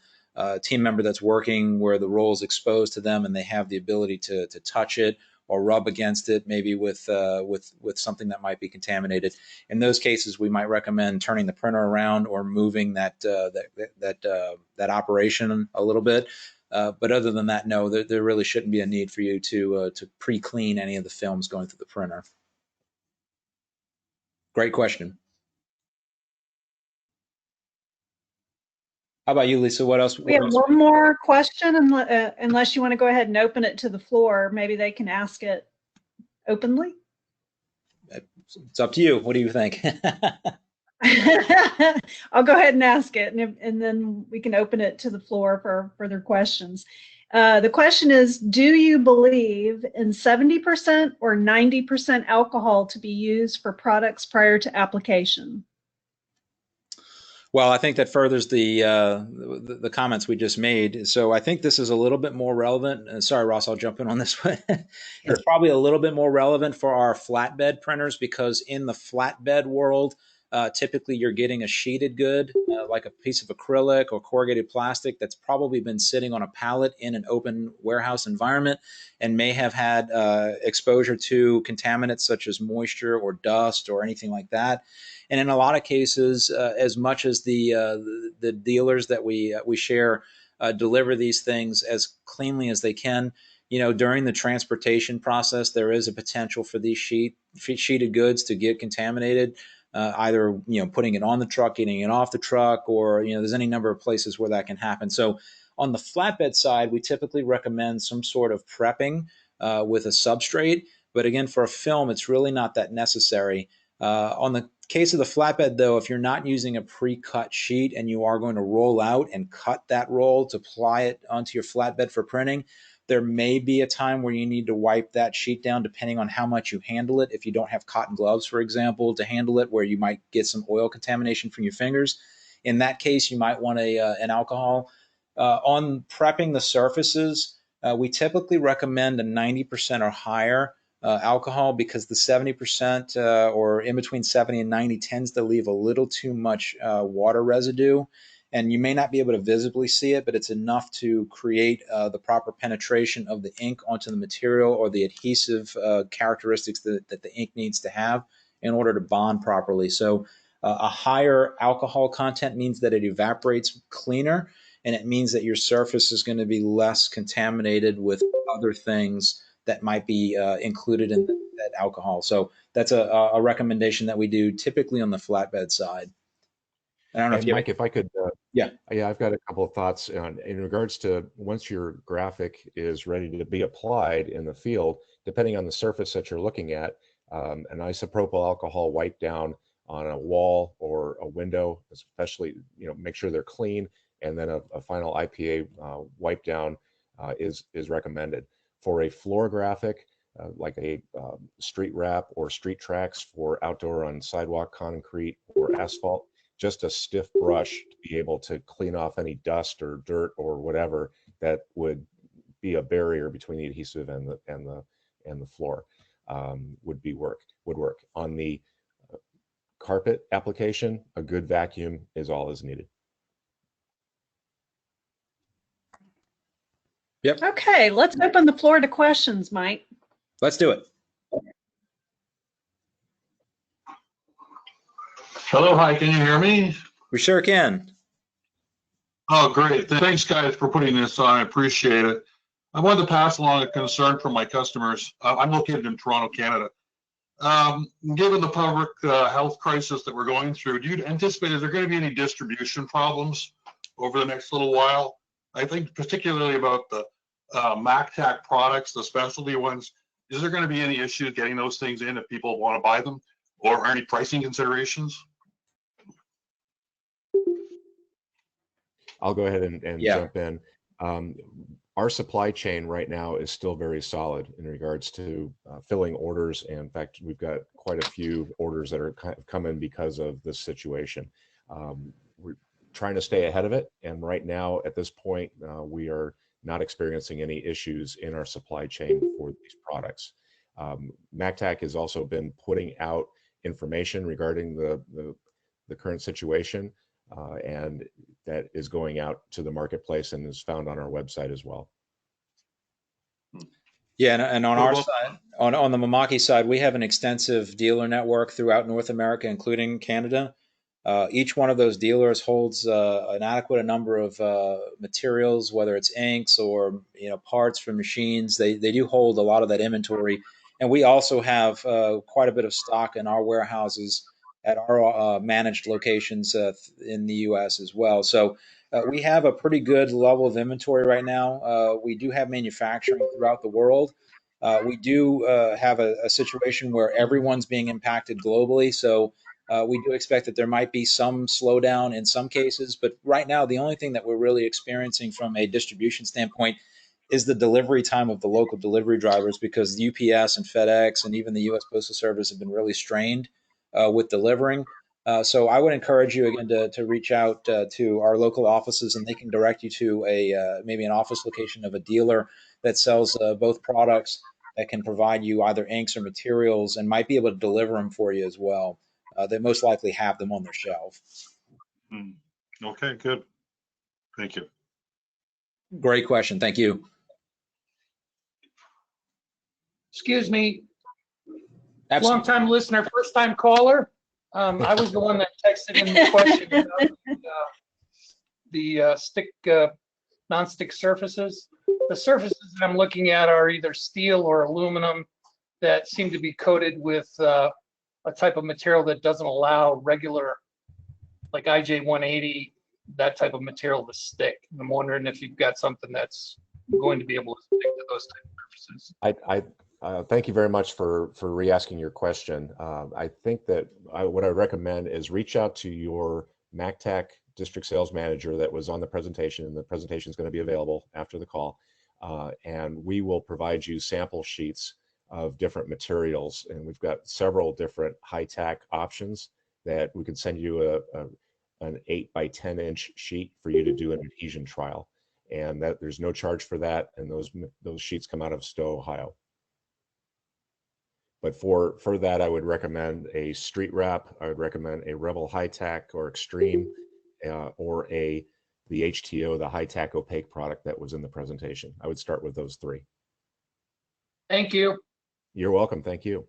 team member that's working where the roll is exposed to them and they have the ability to touch it or rub against it, maybe with something that might be contaminated. In those cases, we might recommend turning the printer around or moving that operation a little bit. But other than that, no, there really shouldn't be a need for you to pre-clean any of the films going through the printer. Great question. How about you, Lisa? What else? We have one more question, unless you want to go ahead and open it to the floor. Maybe they can ask it openly. It's up to you. What do you think? I'll go ahead and ask it, and then we can open it to the floor for further questions. The question is, do you believe in 70% or 90% alcohol to be used for products prior to application? Well, I think that furthers the comments we just made. So I think this is a little bit more relevant. Sorry, Ross, I'll jump in on this one. It's probably a little bit more relevant for our flatbed printers, because in the flatbed world, typically you're getting a sheeted good, like a piece of acrylic or corrugated plastic that's probably been sitting on a pallet in an open warehouse environment and may have had exposure to contaminants such as moisture or dust or anything like that. And in a lot of cases, as much as the dealers that we share deliver these things as cleanly as they can, during the transportation process, there is a potential for these sheeted goods to get contaminated, either putting it on the truck, getting it off the truck, or there's any number of places where that can happen. So on the flatbed side, we typically recommend some sort of prepping with a substrate. But again, for a film, it's really not that necessary. On the case of the flatbed, though, if you're not using a pre-cut sheet and you are going to roll out and cut that roll to apply it onto your flatbed for printing, there may be a time where you need to wipe that sheet down depending on how much you handle it. If you don't have cotton gloves, for example, to handle it, where you might get some oil contamination from your fingers, in that case, you might want an alcohol. On prepping the surfaces, we typically recommend a 90% or higher alcohol, because the 70% or in between 70 and 90 tends to leave a little too much water residue. And you may not be able to visibly see it, but it's enough to create the proper penetration of the ink onto the material, or the adhesive characteristics that the ink needs to have in order to bond properly. So a higher alcohol content means that it evaporates cleaner, and it means that your surface is going to be less contaminated with other things that might be included in that alcohol. So that's a recommendation that we do typically on the flatbed side. I don't know if And you Mike, if I could, yeah. yeah, I've got a couple of thoughts in regards to once your graphic is ready to be applied in the field, depending on the surface that you're looking at, an isopropyl alcohol wipe down on a wall or a window, especially, make sure they're clean, and then a final IPA wipe down is recommended. For a floor graphic, like a street wrap or street tracks for outdoor on sidewalk, concrete, or asphalt, just a stiff brush to be able to clean off any dust or dirt or whatever that would be a barrier between the adhesive and the floor would work. On the carpet application, a good vacuum is all is needed. Yep. Okay, let's open the floor to questions, Mike. Let's do it. Hello, hi, can you hear me? We sure can. Oh, great. Thanks, guys, for putting this on. I appreciate it. I wanted to pass along a concern from my customers. I'm located in Toronto, Canada. Given the public health crisis that we're going through, do you anticipate, is there going to be any distribution problems over the next little while? I think particularly about the Mactac products, the specialty ones. Is there going to be any issues getting those things in if people want to buy them, or any pricing considerations? I'll go ahead and Yeah. jump in. Our supply chain right now is still very solid in regards to filling orders. And in fact, we've got quite a few orders that are come in because of this situation. We're trying to stay ahead of it. And right now, at this point, we are not experiencing any issues in our supply chain for these products. Mactac has also been putting out information regarding the current situation, and that is going out to the marketplace and is found on our website as well. Yeah, and on our side, on the Mimaki side, we have an extensive dealer network throughout North America, including Canada. Each one of those dealers holds an adequate number of materials, whether it's inks or parts for machines. They do hold a lot of that inventory, and we also have quite a bit of stock in our warehouses at our managed locations in the U.S. as well. So we have a pretty good level of inventory right now. We do have manufacturing throughout the world. We do have a situation where everyone's being impacted globally. So we do expect that there might be some slowdown in some cases. But right now, the only thing that we're really experiencing from a distribution standpoint is the delivery time of the local delivery drivers, because UPS and FedEx and even the U.S. Postal Service have been really strained with delivering. So I would encourage you again to reach out to our local offices, and they can direct you to maybe an office location of a dealer that sells both products, that can provide you either inks or materials and might be able to deliver them for you as well. they most likely have them on their shelf. Okay, good. Thank you. Great question. Thank you. Excuse me, Absolutely. long-time listener, first-time caller. I was the one that texted in the question about the stick, non-stick surfaces. The surfaces that I'm looking at are either steel or aluminum that seem to be coated with a type of material that doesn't allow regular, like IJ180, that type of material to stick. And I'm wondering if you've got something that's going to be able to stick to those type of surfaces. Thank you very much for re-asking your question. I think that what I recommend is reach out to your Mactac district sales manager that was on the presentation, and the presentation is going to be available after the call. And we will provide you sample sheets of different materials. And we've got several different high-tack options that we can send you an 8 by 10 inch sheet for you to do an adhesion trial. And that there's no charge for that. And those sheets come out of Stowe, Ohio. But for that, I would recommend a street wrap. I would recommend a Rebel High Tack or Extreme, or the HTO, the High Tack opaque product that was in the presentation. I would start with those three. Thank you. You're welcome. Thank you.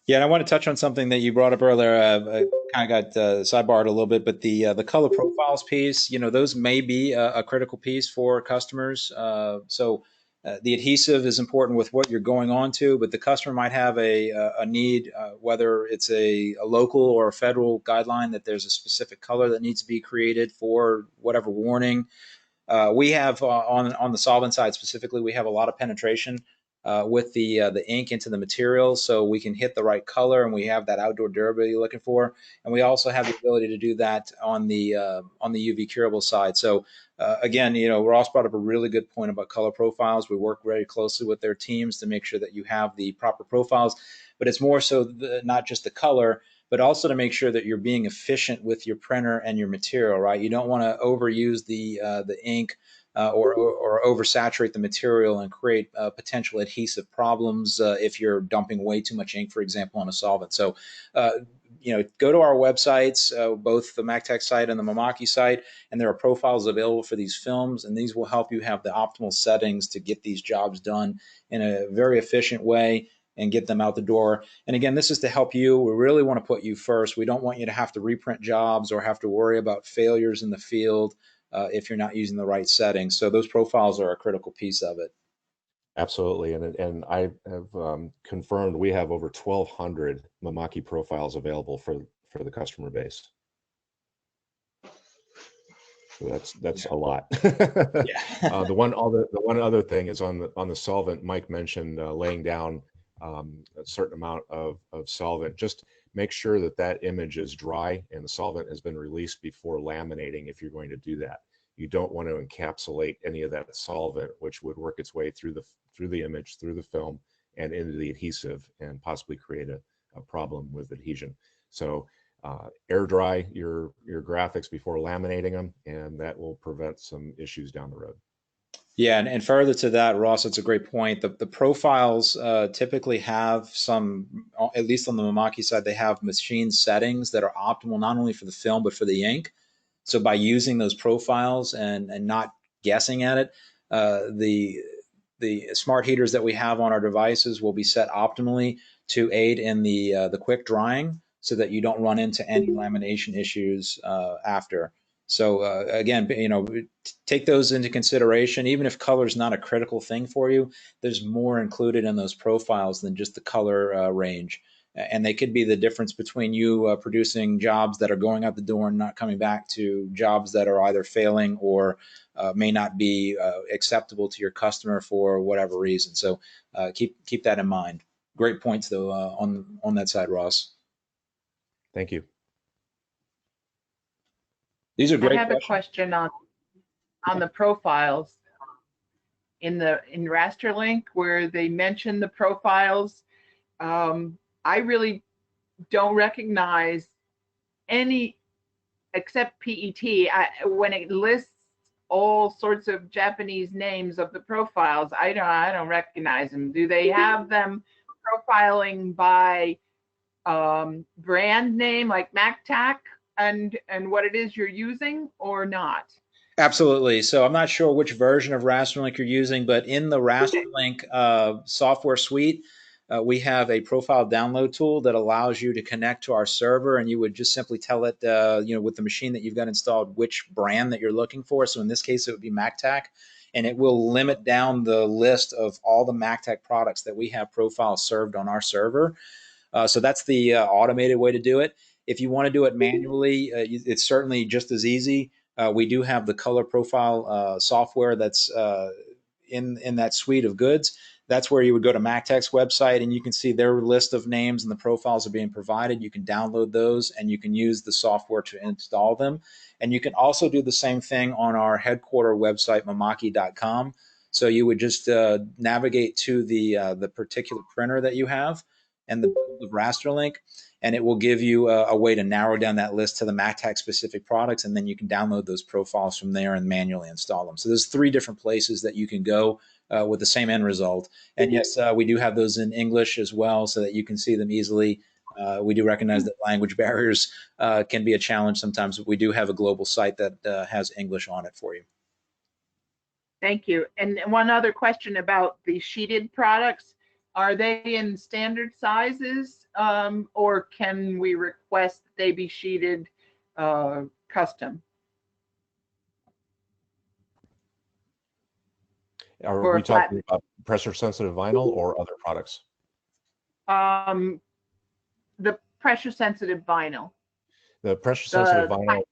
Yeah, and I want to touch on something that you brought up earlier. I kind of got sidebarred a little bit, but the color profiles piece, those may be a critical piece for customers. So the adhesive is important with what you're going on to, but the customer might have a need, whether it's a local or a federal guideline, that there's a specific color that needs to be created for whatever warning. We have on the solvent side specifically, we have a lot of penetration with the ink into the material, so we can hit the right color, and we have that outdoor durability you're looking for. And we also have the ability to do that on the UV curable side. So again, Ross brought up a really good point about color profiles. We work very closely with their teams to make sure that you have the proper profiles, but it's more so not just the color, but also to make sure that you're being efficient with your printer and your material, right? You don't want to overuse the ink or oversaturate the material and create potential adhesive problems if you're dumping way too much ink, for example, on a solvent. So, go to our websites, both the Mactac site and the Mimaki site, and there are profiles available for these films, and these will help you have the optimal settings to get these jobs done in a very efficient way and get them out the door. And again, this is to help you. We really want to put you first. We don't want you to have to reprint jobs or have to worry about failures in the field if you're not using the right settings. So those profiles are a critical piece of it. Absolutely. And I have confirmed we have over 1,200 Mimaki profiles available for the customer base. So that's a lot. Yeah. The one other thing is on the solvent. Mike mentioned laying down a certain amount of solvent. Just make sure that image is dry and the solvent has been released before laminating if you're going to do that. You don't want to encapsulate any of that solvent, which would work its way through the image, through the film, and into the adhesive, and possibly create a problem with adhesion. So air dry your graphics before laminating them, and that will prevent some issues down the road. Yeah, and further to that, Ross, it's a great point. The profiles typically have some, at least on the Mimaki side, they have machine settings that are optimal not only for the film but for the ink. So by using those profiles and not guessing at it, the smart heaters that we have on our devices will be set optimally to aid in the quick drying, so that you don't run into any lamination issues after. So again, take those into consideration. Even if color is not a critical thing for you, there's more included in those profiles than just the color range. And they could be the difference between you producing jobs that are going out the door and not coming back to jobs that are either failing or may not be acceptable to your customer for whatever reason. So keep that in mind. Great points, though, on that side, Ross. Thank you. These are great I have a question on the profiles in Rasterlink where they mention the profiles. I really don't recognize any except PET. When it lists all sorts of Japanese names of the profiles, I don't recognize them. Do they have them profiling by brand name like Mactac and what it is you're using or not? Absolutely. So I'm not sure which version of RasterLink you're using, but in the RasterLink software suite, we have a profile download tool that allows you to connect to our server, and you would just simply tell it, with the machine that you've got installed, which brand that you're looking for. So in this case, it would be Mactac, and it will limit down the list of all the Mactac products that we have profiles served on our server. So that's the automated way to do it. If you want to do it manually, it's certainly just as easy. We do have the color profile software that's in that suite of goods. That's where you would go to Mactac's website, and you can see their list of names and the profiles are being provided. You can download those, and you can use the software to install them. And you can also do the same thing on our headquarter website, Mimaki.com. So you would just navigate to the particular printer that you have and the build of RasterLink, and it will give you a way to narrow down that list to the Mactac specific products, and then you can download those profiles from there and manually install them. So there's 3 different places that you can go with the same end result. And yes, we do have those in English as well, so that you can see them easily. We do recognize that language barriers can be a challenge sometimes, but we do have a global site that has English on it for you. Thank you. And one other question about the sheeted products. Are they in standard sizes, or can we request that they be sheeted custom? Are we talking about pressure sensitive vinyl or other products? The pressure sensitive vinyl. The pressure sensitive vinyl,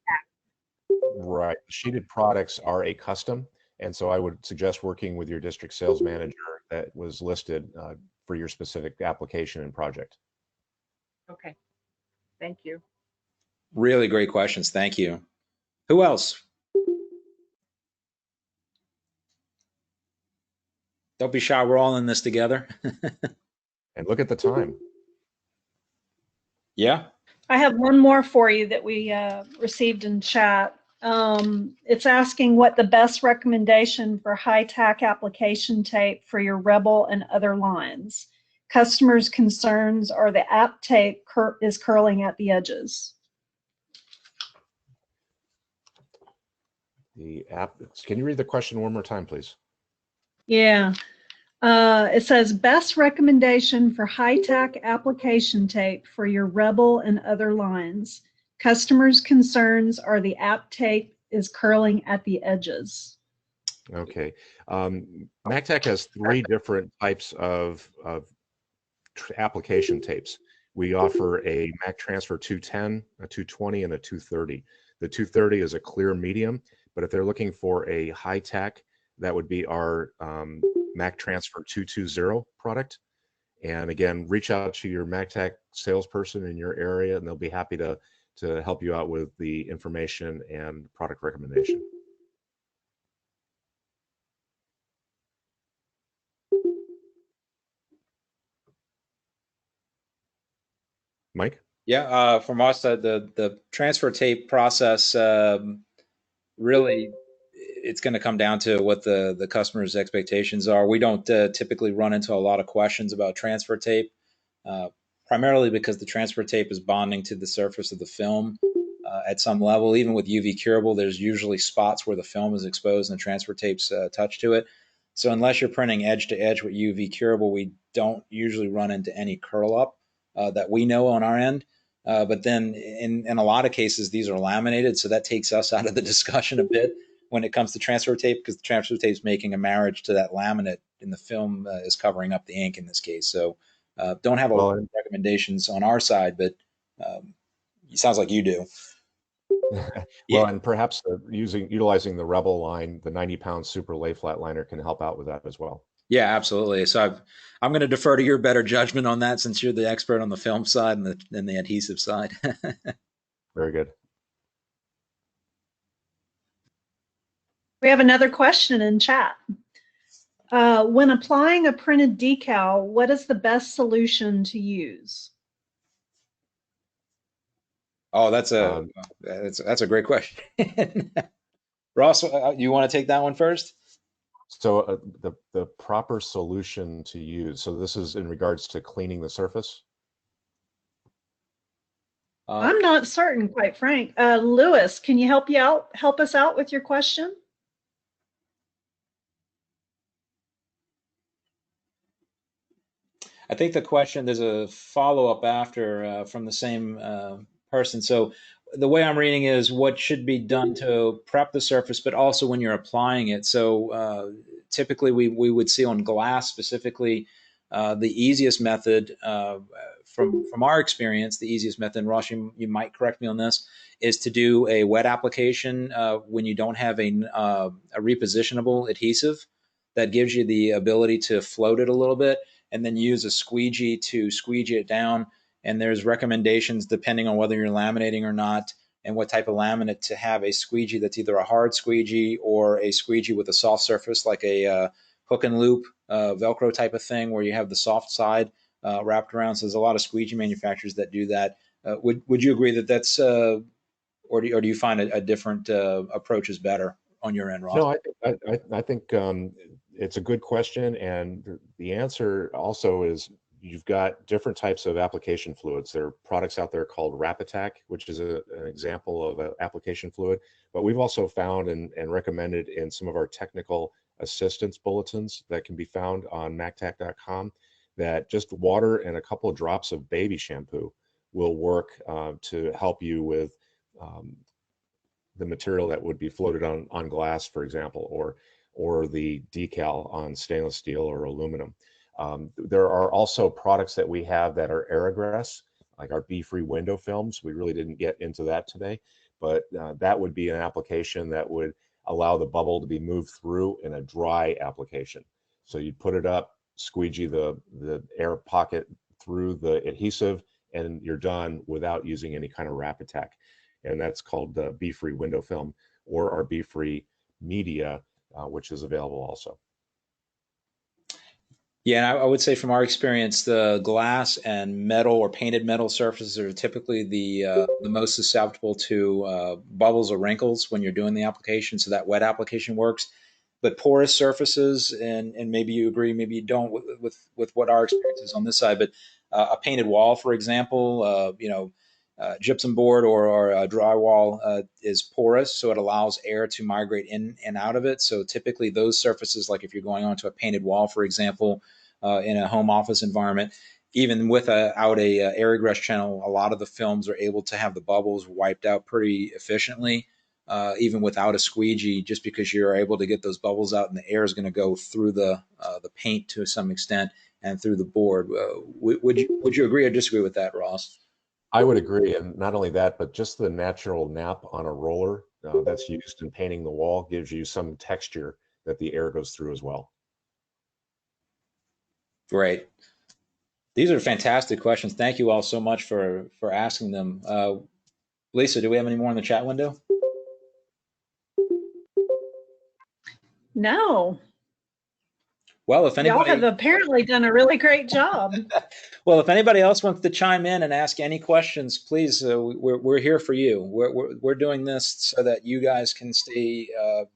right. Sheeted products are a custom. And so I would suggest working with your district sales manager that was listed for your specific application and project. Okay, thank you. Really great questions. Thank you. Who else? Don't be shy. We're all in this together. And look at the time. Yeah. I have one more for you that we received in chat. It's asking what the best recommendation for high-tack application tape for your Rebel and other lines. Customers' concerns are the app tape is curling at the edges. The app, can you read the question one more time, please? Yeah. It says best recommendation for high-tack application tape for your Rebel and other lines. Customers' concerns are the app tape is curling at the edges. Okay. Mactac has 3 different types of application tapes. We offer a Mac Transfer 210, a 220, and a 230. The 230 is a clear medium, but if they're looking for a high tack, that would be our Mac Transfer 220 product. And again, reach out to your Mactac salesperson in your area, and they'll be happy to help you out with the information and product recommendation. Mike? Yeah, from us, the transfer tape process, really, it's going to come down to what the customer's expectations are. We don't typically run into a lot of questions about transfer tape, primarily because the transfer tape is bonding to the surface of the film at some level. Even with UV curable, there's usually spots where the film is exposed and the transfer tape's touched to it. So unless you're printing edge to edge with UV curable, we don't usually run into any curl up that we know on our end. But then in a lot of cases, these are laminated, so that takes us out of the discussion a bit when it comes to transfer tape, because the transfer tape is making a marriage to that laminate, and the film is covering up the ink in this case. So don't have a lot of recommendations on our side, but it sounds like you do. Well, and perhaps utilizing the Rebel line, the 90-pound super lay flat liner can help out with that as well. Yeah, absolutely. So I'm going to defer to your better judgment on that, since you're the expert on the film side and the adhesive side. Very good. We have another question in chat. When applying a printed decal, what is the best solution to use? Oh, that's a great question. Ross, you want to take that one first? So the proper solution to use. So this is in regards to cleaning the surface. I'm not certain, quite frank. Lewis, can you help us out with your question? I think the question, there's a follow-up after from the same person. So the way I'm reading is what should be done to prep the surface, but also when you're applying it. So typically we would see on glass specifically the easiest method from our experience, the easiest method, and Ross, you might correct me on this, is to do a wet application when you don't have a repositionable adhesive that gives you the ability to float it a little bit, and then use a squeegee to squeegee it down. And there's recommendations depending on whether you're laminating or not and what type of laminate to have a squeegee that's either a hard squeegee or a squeegee with a soft surface like a hook and loop Velcro type of thing where you have the soft side wrapped around. So there's a lot of squeegee manufacturers that do that. Would you agree that that's, or do you find a different approach is better on your end, Ross? No, I think it's a good question, and the answer also is you've got different types of application fluids. There are products out there called Mactac, which is an example of an application fluid, but we've also found and recommended in some of our technical assistance bulletins that can be found on mactac.com that just water and a couple of drops of baby shampoo will work to help you with the material that would be floated on glass, for example, or the decal on stainless steel or aluminum. There are also products that we have that are Aerograss, like our bee-free window films. We really didn't get into that today, but that would be an application that would allow the bubble to be moved through in a dry application. So you'd put it up, squeegee the air pocket through the adhesive, and you're done without using any kind of wrap attack. And that's called the bee-free window film, or our bee-free media, which is available also. Yeah, and I would say from our experience, the glass and metal or painted metal surfaces are typically the most susceptible to bubbles or wrinkles when you're doing the application. So that wet application works. But porous surfaces, and maybe you agree, maybe you don't with what our experience is on this side. But a painted wall, for example, gypsum board or drywall is porous, so it allows air to migrate in and out of it. So typically those surfaces, like if you're going onto a painted wall, for example, in a home office environment, even without a Aerograss channel, a lot of the films are able to have the bubbles wiped out pretty efficiently, even without a squeegee, just because you're able to get those bubbles out and the air is going to go through the paint to some extent and through the board. Would you agree or disagree with that, Ross? I would agree, and not only that, but just the natural nap on a roller that's used in painting the wall gives you some texture that the air goes through as well. Great. These are fantastic questions. Thank you all so much for asking them. Lisa, do we have any more in the chat window? No. Well, if anybody, y'all have apparently done a really great job. well, if anybody else wants to chime in and ask any questions, please, we're here for you. We're doing this so that you guys can stay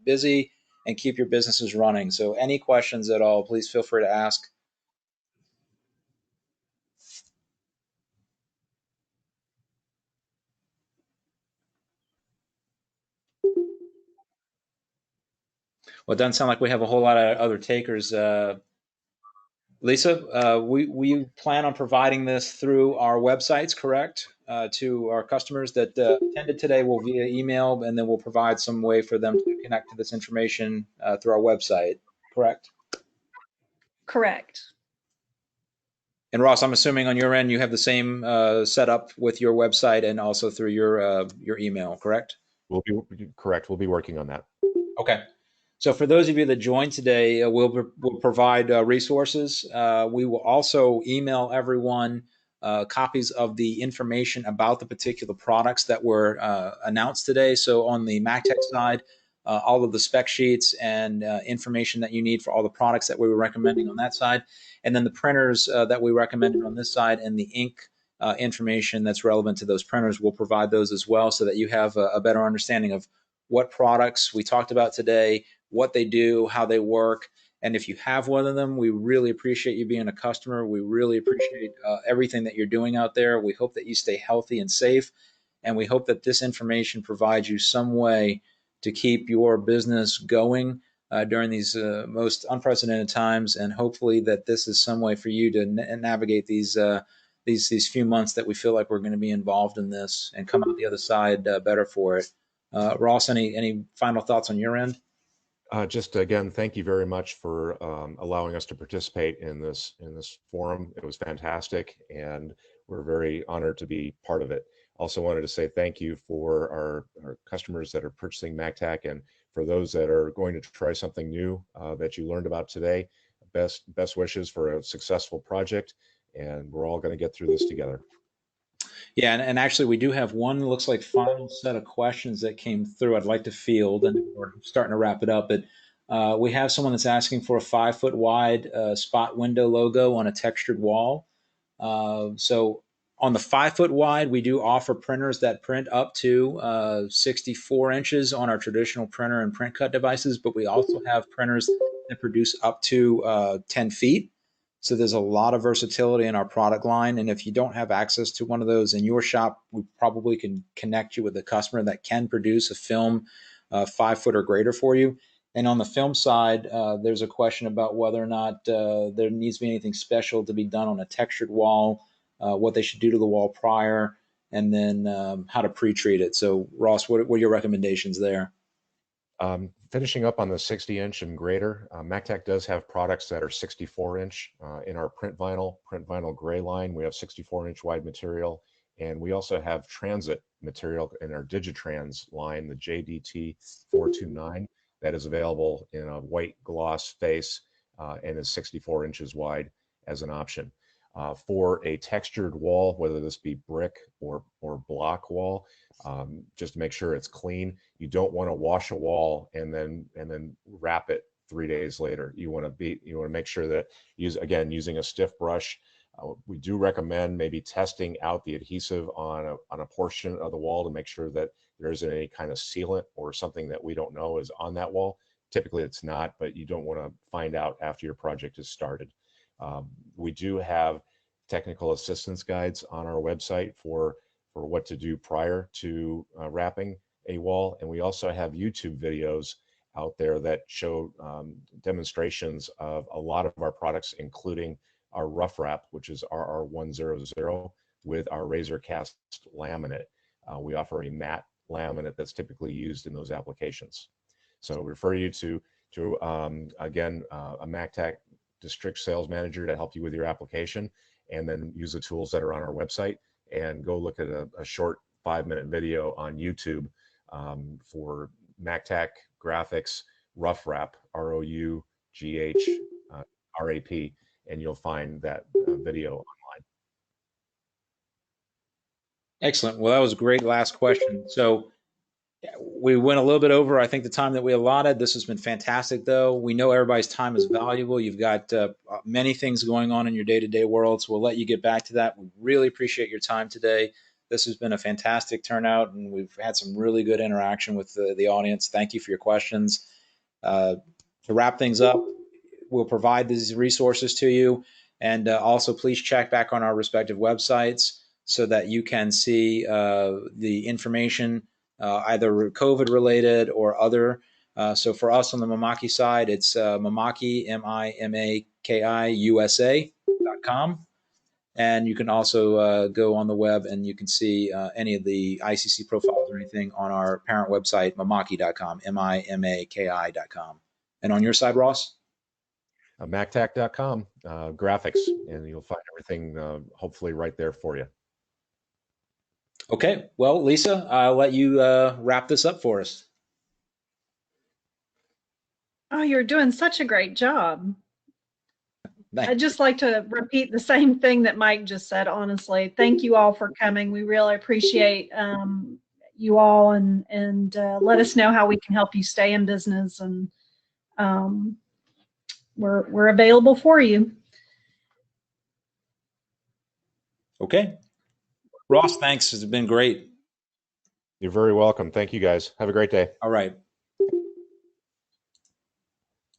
busy and keep your businesses running. So any questions at all, please feel free to ask. Well, it doesn't sound like we have a whole lot of other takers. Lisa, we plan on providing this through our websites, correct? To our customers that attended today, will via email, and then we'll provide some way for them to connect to this information through our website, correct? Correct. And Ross, I'm assuming on your end you have the same setup with your website and also through your email, correct? We'll be correct. We'll be working on that. Okay. So for those of you that joined today, we'll provide resources. We will also email everyone copies of the information about the particular products that were announced today. So on the Mactac side, all of the spec sheets and information that you need for all the products that we were recommending on that side. And then the printers that we recommended on this side and the ink information that's relevant to those printers, we'll provide those as well so that you have a better understanding of what products we talked about today, what they do, how they work, And if you have one of them, we really appreciate you being a customer. We really appreciate everything that you're doing out there. We hope that you stay healthy and safe. And we hope that this information provides you some way to keep your business going during these most unprecedented times. And hopefully that this is some way for you to navigate these few months that we feel like we're going to be involved in this and come out the other side better for it. Ross, any final thoughts on your end? Just again, thank you very much for allowing us to participate in this forum. It was fantastic, and we're very honored to be part of it. Also wanted to say thank you for our customers that are purchasing Mactac, and for those that are going to try something new that you learned about today. Best wishes for a successful project, and we're all going to get through this together. Yeah, and actually, we do have one, looks like, final set of questions that came through I'd like to field, and we're starting to wrap it up. But we have someone that's asking for a 5-foot wide spot window logo on a textured wall. So on the 5-foot wide, we do offer printers that print up to 64 inches on our traditional printer and print cut devices, but we also have printers that produce up to 10 feet. So there's a lot of versatility in our product line. And if you don't have access to one of those in your shop, we probably can connect you with a customer that can produce a film 5-foot or greater for you. And on the film side, there's a question about whether or not there needs to be anything special to be done on a textured wall, what they should do to the wall prior, and then how to pre-treat it. So Ross, what are your recommendations there? Finishing up on the 60-inch and greater, Mactac does have products that are 64-inch in our print vinyl gray line. We have 64-inch wide material, and we also have transit material in our Digitrans line, the JDT 429, that is available in a white gloss face and is 64 inches wide as an option. For a textured wall, whether this be brick or block wall, just to make sure it's clean. You don't want to wash a wall and then wrap it 3 days later. You want to make sure that using a stiff brush. We do recommend maybe testing out the adhesive on a portion of the wall to make sure that there isn't any kind of sealant or something that we don't know is on that wall. Typically it's not, but you don't want to find out after your project is started. We do have technical assistance guides on our website for what to do prior to wrapping a wall. And we also have YouTube videos out there that show demonstrations of a lot of our products, including our rough wrap, which is RR100 with our razor cast laminate. We offer a matte laminate that's typically used in those applications. So refer you to again, a Mactac district sales manager to help you with your application, and then use the tools that are on our website, and go look at a short 5-minute video on YouTube for Mactac graphics rough wrap, ROUGH RAP, and you'll find that video online. Excellent. Well, that was a great last question. So we went a little bit over, I think, the time that we allotted. This has been fantastic, though. We know everybody's time is valuable. You've got many things going on in your day-to-day world, so we'll let you get back to that. We really appreciate your time today. This has been a fantastic turnout, and we've had some really good interaction with the audience. Thank you for your questions. To wrap things up, we'll provide these resources to you, and also please check back on our respective websites so that you can see the information either COVID related or other. So for us on the Mimaki side, it's Mimaki, MIMAKI USA.com. And you can also go on the web and you can see any of the ICC profiles or anything on our parent website, Mimaki.com, MIMAKI.com. And on your side, Ross? Mactac.com, graphics, and you'll find everything hopefully right there for you. Okay, well, Lisa, I'll let you wrap this up for us. Oh, you're doing such a great job. Thanks. I'd just like to repeat the same thing that Mike just said, honestly. Thank you all for coming. We really appreciate you all, and let us know how we can help you stay in business, and we're available for you. Okay. Ross, thanks. It's been great. You're very welcome. Thank you, guys. Have a great day. All right.